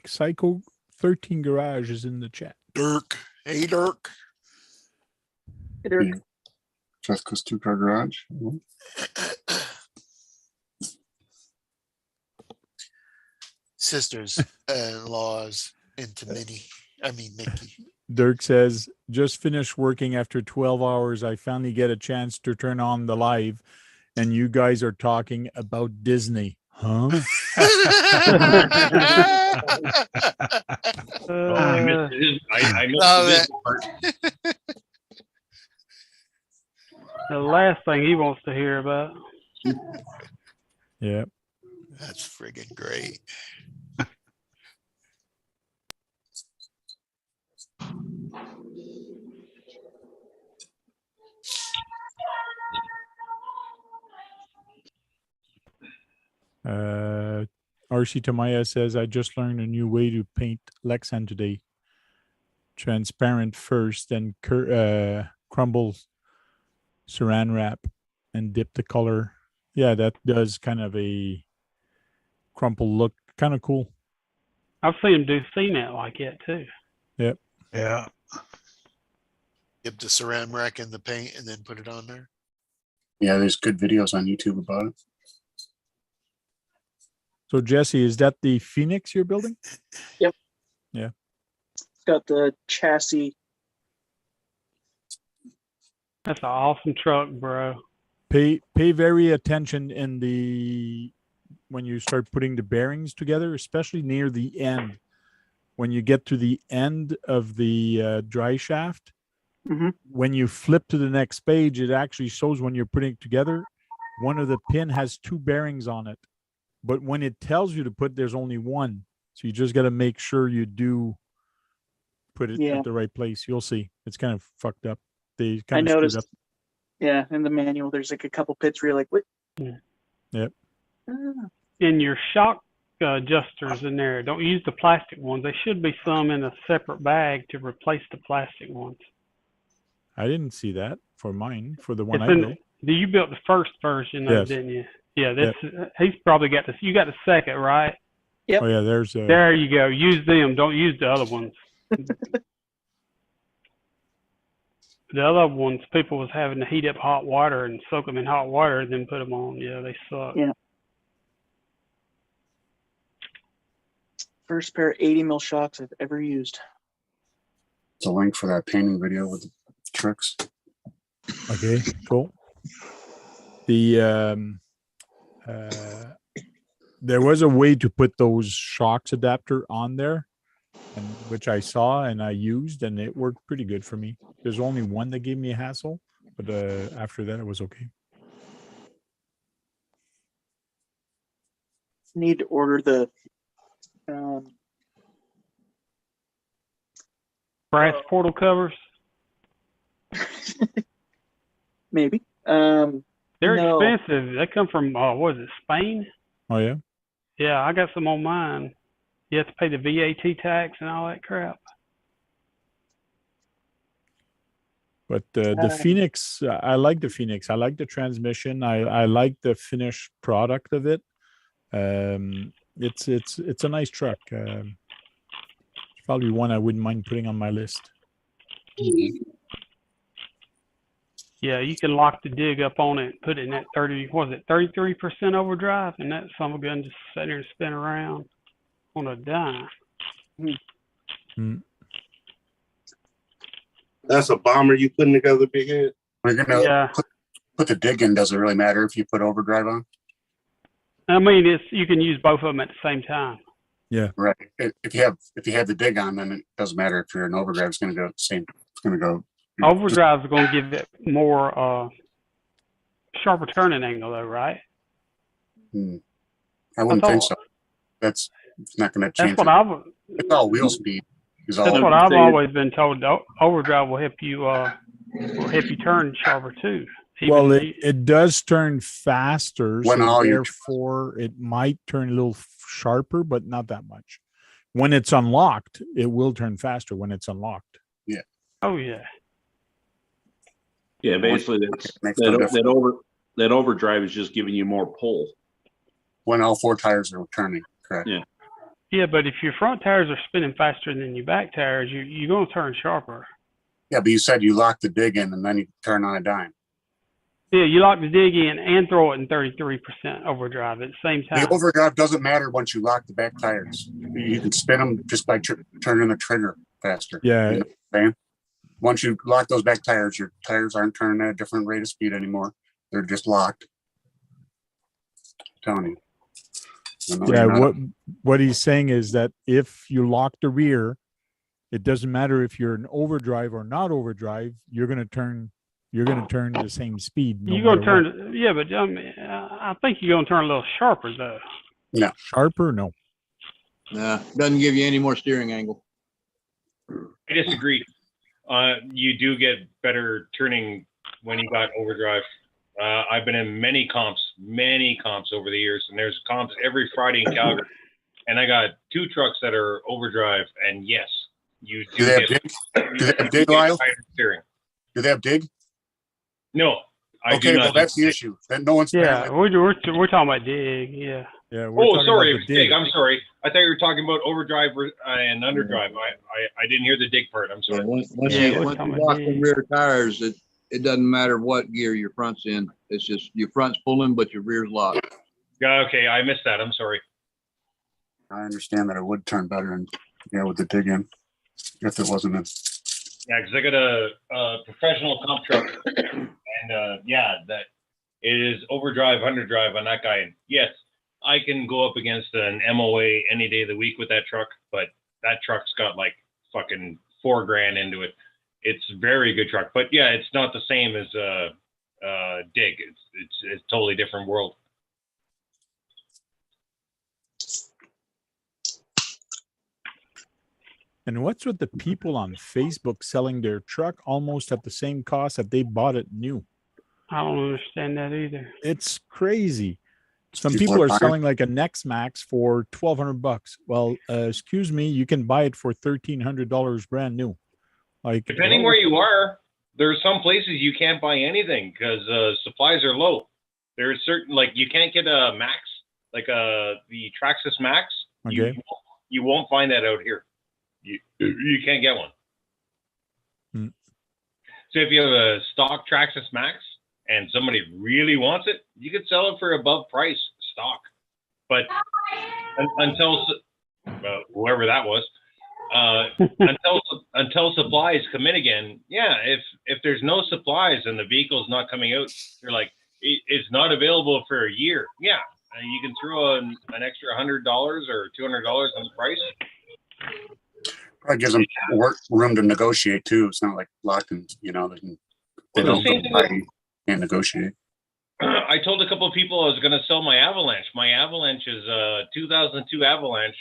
Psycho 13 Garage is in the chat. Dirk. Hey, Dirk. Hey, Dirk. Yeah. Jessica's 2-car garage. Sisters-in-laws into Mickey. Dirk says, just finished working after 12 hours. I finally get a chance to turn on the live, and you guys are talking about Disney. Huh? I missed that. part. The last thing he wants to hear about. Yeah. That's friggin' great. RC Tamaya says, I just learned a new way to paint Lexan today. Transparent first, then crumble saran wrap and dip the color. Yeah, that does kind of a crumple look. Kind of cool. I've seen them do CNET like that too. Yep. Yeah. Dip the saran wrap in the paint and then put it on there. Yeah, there's good videos on YouTube about it. So Jesse, is that the Phoenix you're building? Yep. Yeah. It's got the chassis. That's an awesome truck, bro. Pay very attention in when you start putting the bearings together, especially near the end. When you get to the end of the dry shaft, when you flip to the next page, it actually shows when you're putting it together, one of the pin has 2 bearings on it. But when it tells you to put, there's only one. So you just got to make sure you do put it at the right place. You'll see. It's kind of fucked up. They kind of screwed up. Yeah, in the manual, there's like a couple pits where you're like, what? Yep. In your shock adjusters in there, don't use the plastic ones. There should be some in a separate bag to replace the plastic ones. I didn't see that for mine, for the one I built. You built the first version of it, didn't you? Yeah, he's probably got this. You got the second, right? Yep. Oh yeah, there's there you go. Use them. Don't use the other ones. The other ones, people was having to heat up hot water and soak them in hot water and then put them on. Yeah, they suck. Yeah. First pair of 80 mil shocks I've ever used. It's a link for that painting video with the tricks. Okay, cool. The there was a way to put those shocks adapter on there, and which I saw and I used, and it worked pretty good for me. There's only one that gave me a hassle, but after that it was okay. Need to order the brass portal covers. Maybe. They're expensive. They come from what is it, Spain? Oh yeah. Yeah, I got some on mine. You have to pay the VAT tax and all that crap. But the Phoenix, I like the Phoenix. I like the transmission. I like the finished product of it. It's a nice truck. It's probably one I wouldn't mind putting on my list. Yeah, you can lock the dig up on it, put it in that 33% overdrive, and that son of a gun just sit there and spin around on a dime. That's a bomber you putting together, big head? We're gonna put the dig in. Doesn't really matter if you put overdrive on. I mean, you can use both of them at the same time. Yeah. Right. If you have the dig on, then it doesn't matter if you're in overdrive. It's going to go same. It's going to go. Overdrive is going to give it more sharper turning angle, though, right? I wouldn't think so. It's not going to change. That's what it's all wheel speed. That's what I've always been told. Overdrive will help you turn sharper too. Well, it does turn faster, when so therefore it might turn a little sharper, but not that much. When it's unlocked, it will turn faster when it's unlocked. Yeah. Oh yeah. Yeah, basically that overdrive is just giving you more pull. When all 4 tires are turning, correct? Yeah. Yeah, but if your front tires are spinning faster than your back tires, you're going to turn sharper. Yeah, but you said you lock the dig in and then you turn on a dime. Yeah, you lock the dig in and throw it in 33% overdrive at the same time. The overdrive doesn't matter once you lock the back tires. You can spin them just by turning the trigger faster. Yeah. You know what I'm saying? Once you lock those back tires, your tires aren't turning at a different rate of speed anymore. They're just locked. I'm telling you. Yeah, what he's saying is that if you lock the rear, it doesn't matter if you're in overdrive or not overdrive, you're going to turn the same speed. You're going to turn, yeah, but I think you're going to turn a little sharper though. No. Sharper? No. Nah, doesn't give you any more steering angle. I disagree. You do get better turning when you got overdrive. I've been in many comps many comps over the years, and there's comps every Friday in Calgary. And I got 2 trucks that are overdrive, and yes, you Do they have dig? Do they have dig, Lyle? steering. Do they have dig? No, I Okay, do well not. that's the issue. Then no one's Yeah, we're talking about dig. Yeah. Yeah. We're Oh, talking sorry, about it the was dig. I'm sorry. I thought you were talking about overdrive and underdrive. I didn't hear the dig part. I'm Yeah, sorry. once Yeah, you we're once talking you about lock the dig. rear tires, it doesn't matter what gear your front's in. It's just your front's pulling, but your rear's locked. Yeah, okay, I missed that. I'm sorry. I understand that it would turn better and with the dig in if it wasn't a Yeah, because I got a professional comp truck, and yeah, that it is overdrive, underdrive on that guy. And yes, I can go up against an MOA any day of the week with that truck, but that truck's got like fucking $4,000 into it. It's a very good truck, but yeah, it's not the same as dig. It's a totally different world. And what's with the people on Facebook selling their truck almost at the same cost that they bought it new? I don't understand that either. It's crazy. Some People people are are buying- selling like a Next Max for $1,200. Well, excuse me, you can buy it for $1,300 brand new. Like Depending where you are, there's some places you can't buy anything because supplies are low. There's certain, like, you can't get a Max, like the Traxxas Max. Okay. You won't find that out here. You can't get one. Hmm. So if you have a stock Traxxas Max and somebody really wants it, you could sell it for above price stock. But until whoever that was, until supplies come in again, yeah. If there's no supplies and the vehicle's not coming out, you're like, it's not available for a year. Yeah, you can throw an extra $100 or $200 on the price. probably gives them room to negotiate too. It's not like locked in, they can can't negotiate. I told a couple of people I was going to sell my Avalanche. My Avalanche is a 2002 Avalanche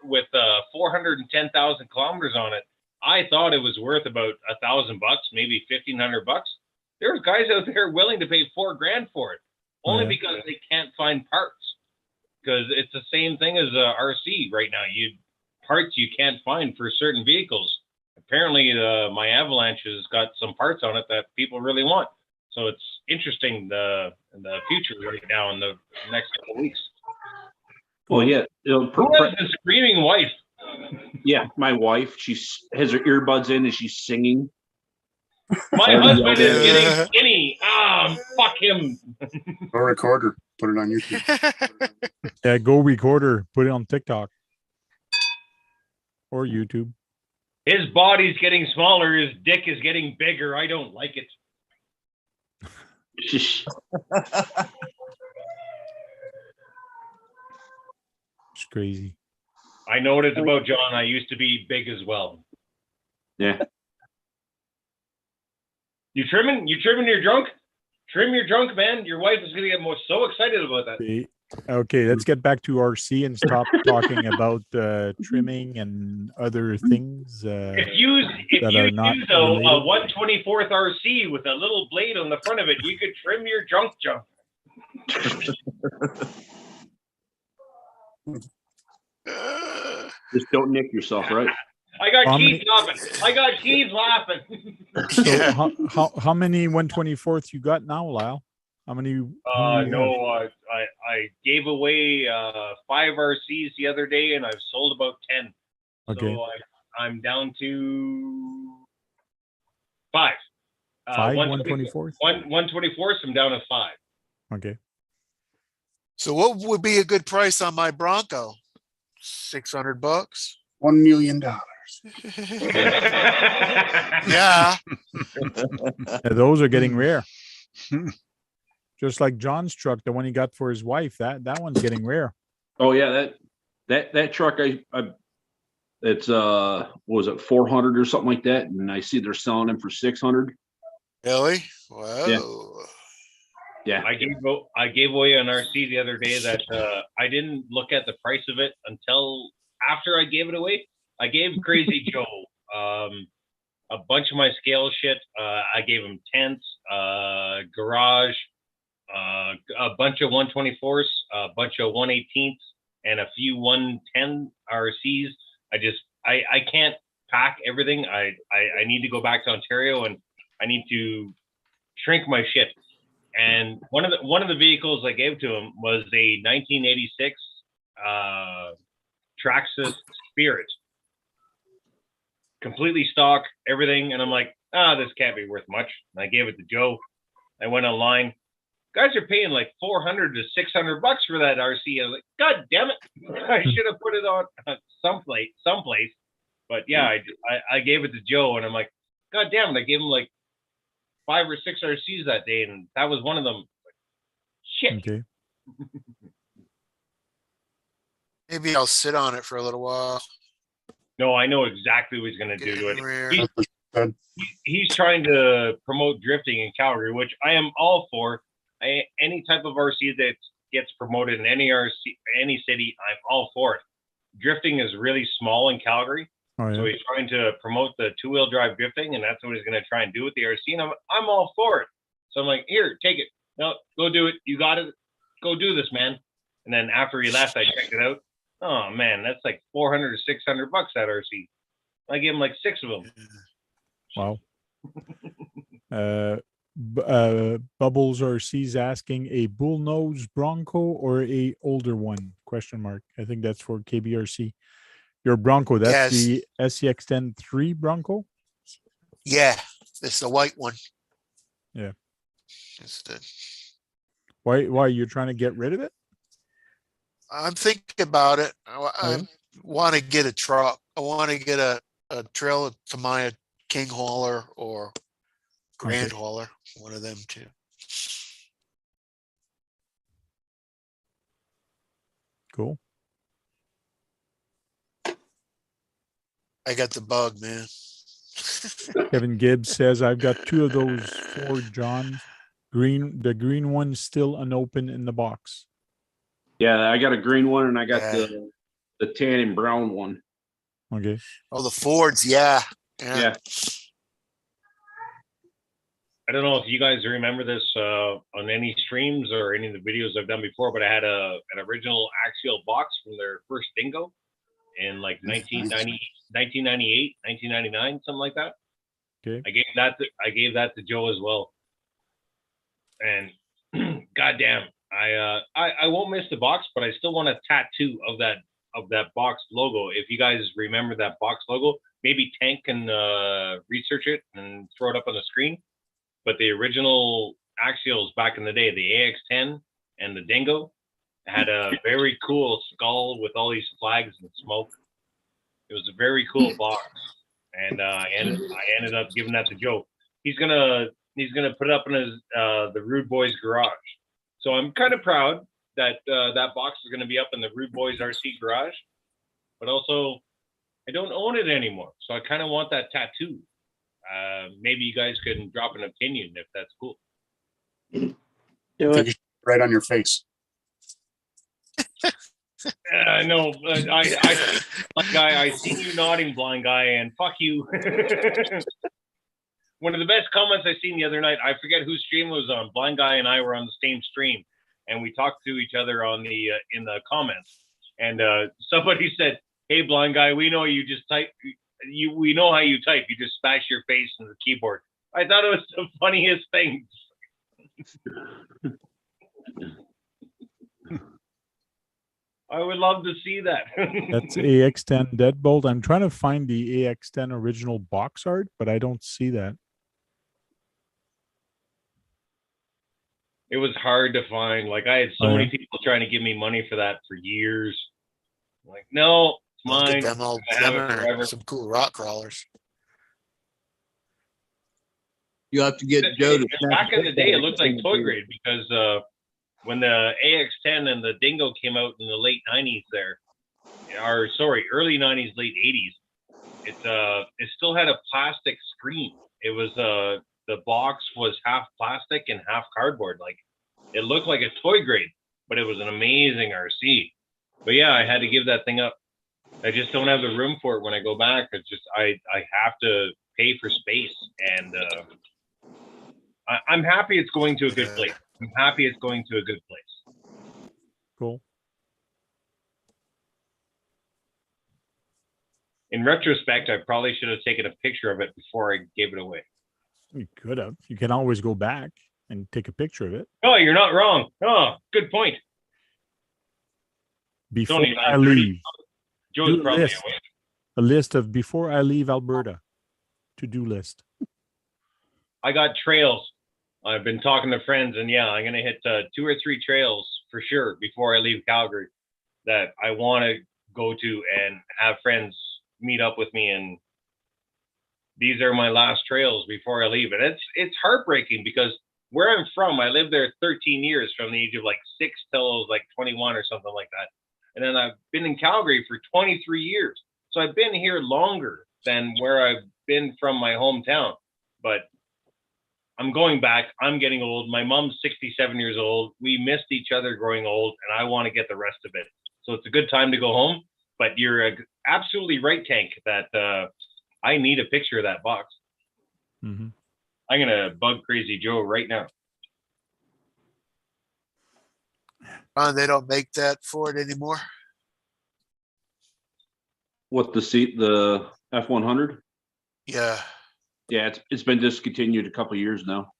with 410,000 kilometers on it. I thought it was worth about $1,000, maybe $1,500. There's guys out there willing to pay $4,000 for it, only because they can't find parts. Because it's the same thing as a RC right now. Parts you can't find for certain vehicles. Apparently, my Avalanche has got some parts on it that people really want. So it's interesting the future right now in the next couple of weeks. Well, yeah. Who has the screaming wife? Yeah, my wife. She has her earbuds in and she's singing. My husband is getting skinny. Fuck him. Go recorder. Put it on YouTube. Yeah, go recorder. Put it on TikTok or YouTube. His body's getting smaller. His dick is getting bigger. I don't like it. It's crazy. I know what it's about, John. I used to be big as well. Yeah. You trimming your junk? Trim your junk, man. Your wife is going to get so excited about that. Okay, let's get back to RC and stop talking about trimming and other things. If you use a 1/24th RC with a little blade on the front of it, you could trim your junk. Just don't nick yourself, right? I got Keith laughing. So how many 1/24th you got now, Lyle? How many? I gave away 5 RCs the other day, and I've sold about 10. Okay. So I'm down to 5. 5 1/24th? 1/24th. I'm down to 5. Okay. So what would be a good price on my Bronco? $600. $1 million. Yeah. Those are getting rare. Just like John's truck, the one he got for his wife, that one's getting rare. Oh yeah, that truck it's what was it, 400 or something like that, and I see they're selling them for 600. Really? Whoa. Yeah. I gave away an RC the other day that I didn't look at the price of it until after I gave it away. I gave Crazy Joe a bunch of my scale shit. I gave him tents, garage, a bunch of 124s, a bunch of 118s, and a few 110 RCs. I can't pack everything. I need to go back to Ontario and I need to shrink my shit. And one of the vehicles I gave to him was a 1986 Traxxas Spirit, completely stock, everything. And I'm like, this can't be worth much. And I gave it to Joe. I went online. Guys are paying like $400 to $600 for that RC. I was like, God damn it! I should have put it on someplace. But yeah, I gave it to Joe, and I'm like, God damn it! I gave him like 5 or 6 RCs that day, and that was one of them. Shit. Okay. Maybe I'll sit on it for a little while. No, I know exactly what he's going to do to it. He's trying to promote drifting in Calgary, which I am all for. Any type of RC that gets promoted in any RC, any city, I'm all for it. Drifting is really small in Calgary, so he's trying to promote the 2-wheel drive drifting, and that's what he's going to try and do with the RC. And I'm all for it. So I'm like, here, take it. No, go do it. You got it. Go do this, man. And then after he left, I checked it out. Oh man, that's like $400 to $600 that RC. I gave him like 6 of them. Wow. Bubbles RC's asking a bullnose Bronco or a older one? Question mark. I think that's for KBRC. Your Bronco, that's the SCX-10 3 Bronco? Yeah, it's the white one. Yeah. It's the... Why you're trying to get rid of it? I'm thinking about it. I want to get a truck. I want to get a trailer to my King hauler or Grand hauler, one of them two. Cool. I got the bug, man. Kevin Gibbs says, I've got 2 of those Ford Johns. The green one's still unopened in the box. Yeah, I got a green one and I got the tan and brown one. Okay. Oh, the Fords, yeah. I don't know if you guys remember this on any streams or any of the videos I've done before, but I had an original axial box from their first Dingo in like 1998, 1999, something like that. Okay. I gave that to Joe as well. And goddamn, I won't miss the box, but I still want a tattoo of that box logo. If you guys remember that box logo, maybe Tank can research it and throw it up on the screen. But the original axials back in the day, the AX-10 and the Dingo, had a very cool skull with all these flags and smoke. It was a very cool box, and I ended up giving that to Joe. He's gonna put it up in his the Rude Boys garage. So I'm kind of proud that that box is going to be up in the Rude Boys RC garage, but also I don't own it anymore. So I kind of want that tattoo. Maybe you guys can drop an opinion if that's cool. Do it right on your face. I know. I seen you nodding, blind guy, and fuck you. One of the best comments I seen the other night, I forget whose stream it was on. Blind guy and I were on the same stream, and we talked to each other on the in the comments. And somebody said, "Hey, blind guy, we know you just type. We know how you type. You just smash your face in the keyboard." I thought it was the funniest thing. I would love to see that. That's AX-10 Deadbolt. I'm trying to find the AX-10 original box art, but I don't see that. It was hard to find. Like, I had so many people trying to give me money for that for years. I'm like, no, it's mine. Them all, some cool rock crawlers. You have to get Joe to back in the day, it looked like toy grade because when the AX-10 and the Dingo came out in the late 90s there, or sorry, early 90s, late 80s, it still had a plastic screen. It was the box was half plastic and half cardboard. Like, it looked like a toy grade, but it was an amazing RC. But yeah, I had to give that thing up. I just don't have the room for it when I go back. It's just I have to pay for space, and I'm happy it's going to a good place. I'm happy it's going to a good place. Cool. In retrospect, I probably should have taken a picture of it before I gave it away. You could have. You can always go back and take a picture of it. Oh, you're not wrong. Oh, good point. Before Tony, I 9:30. leave, Joe's do probably list. away. A list of before I leave Alberta. To-do list. I got trails. I've been talking to friends, and yeah, I'm gonna hit 2 or 3 trails for sure before I leave Calgary that I want to go to and have friends meet up with me. And these are my last trails before I leave. And it's heartbreaking because where I'm from, I lived there 13 years from the age of like 6 till like 21 or something like that. And then I've been in Calgary for 23 years. So I've been here longer than where I've been from my hometown. But I'm going back. I'm getting old. My mom's 67 years old. We missed each other growing old, and I want to get the rest of it. So it's a good time to go home. But you're absolutely right, Tank, that I need a picture of that box. Mm-hmm. I'm going to bug Crazy Joe right now. They don't make that Ford anymore. What, the F-100? Yeah. Yeah, it's been discontinued a couple years now.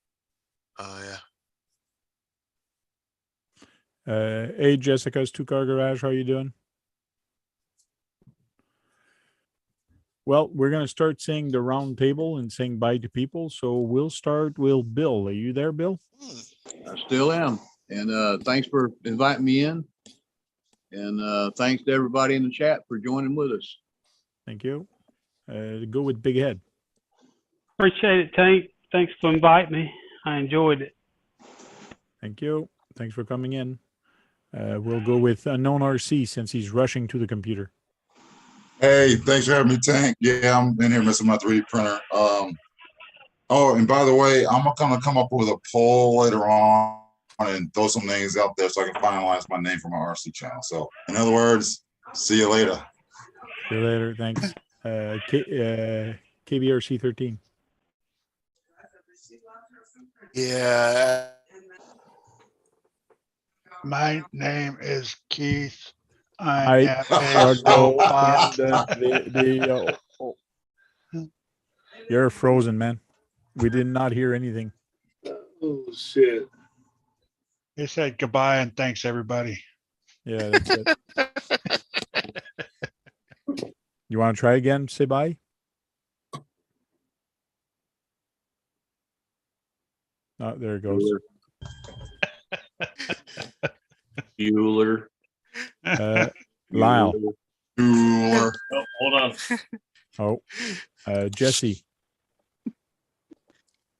Oh yeah. Hey, Jessica's 2-car garage. How are you doing? Well, we're going to start saying the round table and saying bye to people. So we'll start with Bill. Are you there, Bill? I still am. And thanks for inviting me in. And thanks to everybody in the chat for joining with us. Thank you. Go with Big Head. Appreciate it, Tank. Thanks for inviting me. I enjoyed it. Thank you. Thanks for coming in. We'll go with Unknown RC since he's rushing to the computer. Hey, thanks for having me, Tank. Yeah, I'm in here missing my 3D printer. Oh, and by the way, I'm gonna come up with a poll later on and throw some names out there so I can finalize my name for my RC channel. So, in other words, see you later. See you later. Thanks. KBRC 13. Yeah. My name is Keith. I am a robot. You're frozen, man. We did not hear anything. Oh shit. He said goodbye and thanks everybody. Yeah, that's it. You want to try again? Say bye. Oh, there it goes. Bueller. Lyle. Bueller. Oh, hold on. Jesse.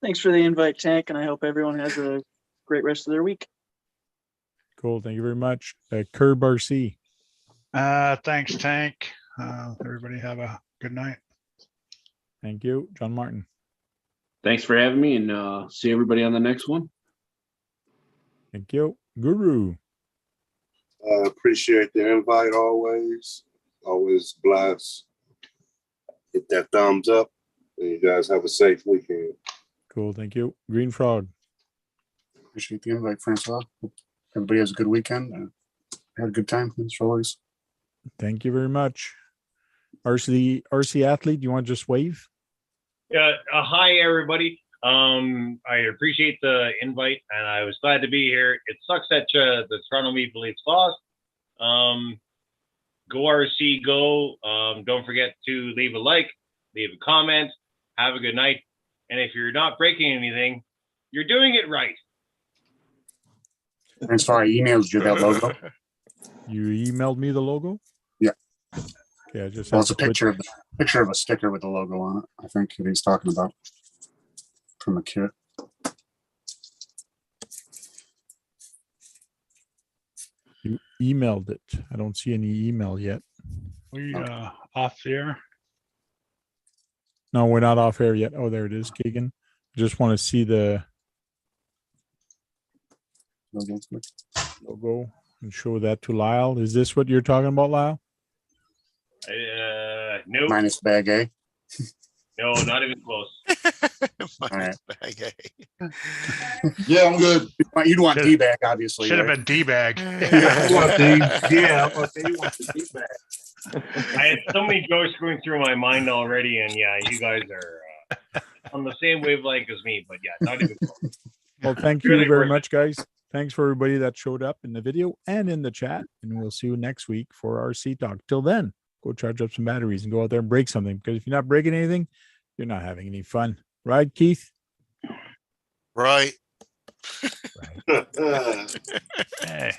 Thanks for the invite, Tank, and I hope everyone has a great rest of their week. Cool. Thank you very much. Curb RC. Thanks, Tank. Everybody have a good night. Thank you. John Martin. Thanks for having me, and see everybody on the next one. Thank you. Guru. Appreciate the invite always. Always blessed. Hit that thumbs up. And you guys have a safe weekend. Cool. Thank you. Green Frog. Appreciate the invite, Francois. Hope everybody has a good weekend. Had a good time, as always. Thank you very much. RC Athlete, you want to just wave? Yeah. Hi, everybody. I appreciate the invite, and I was glad to be here. It sucks that the Toronto Maple Leafs lost. Go RC, go. Don't forget to leave a like, leave a comment. Have a good night. And if you're not breaking anything, you're doing it right. Francois, I emailed you that logo. You emailed me the logo? Yeah. Yeah, just well, it's a picture of a sticker with the logo on it. I think that he's talking about from a kit. You emailed it. I don't see any email yet. We off the air. No, we're not off air yet. Oh, there it is, Keegan. Just want to see the logo and show that to Lyle. Is this what you're talking about, Lyle? No. Minus bag A. No, not even close. All right. Okay. Yeah, I'm good. You'd want Should- D-bag, obviously. Should have right? been D-bag. You want the, yeah, I'm gonna say you want the D-bag. I had so many jokes going through my mind already, and yeah, you guys are on the same wavelength as me, but yeah, not even close. Well, thank you Really very worth it. much, guys. Thanks for everybody that showed up in the video and in the chat. And we'll see you next week for our RC Talk. Till then, go charge up some batteries and go out there and break something. Because if you're not breaking anything, you're not having any fun. Right, Keith? Right. Hey.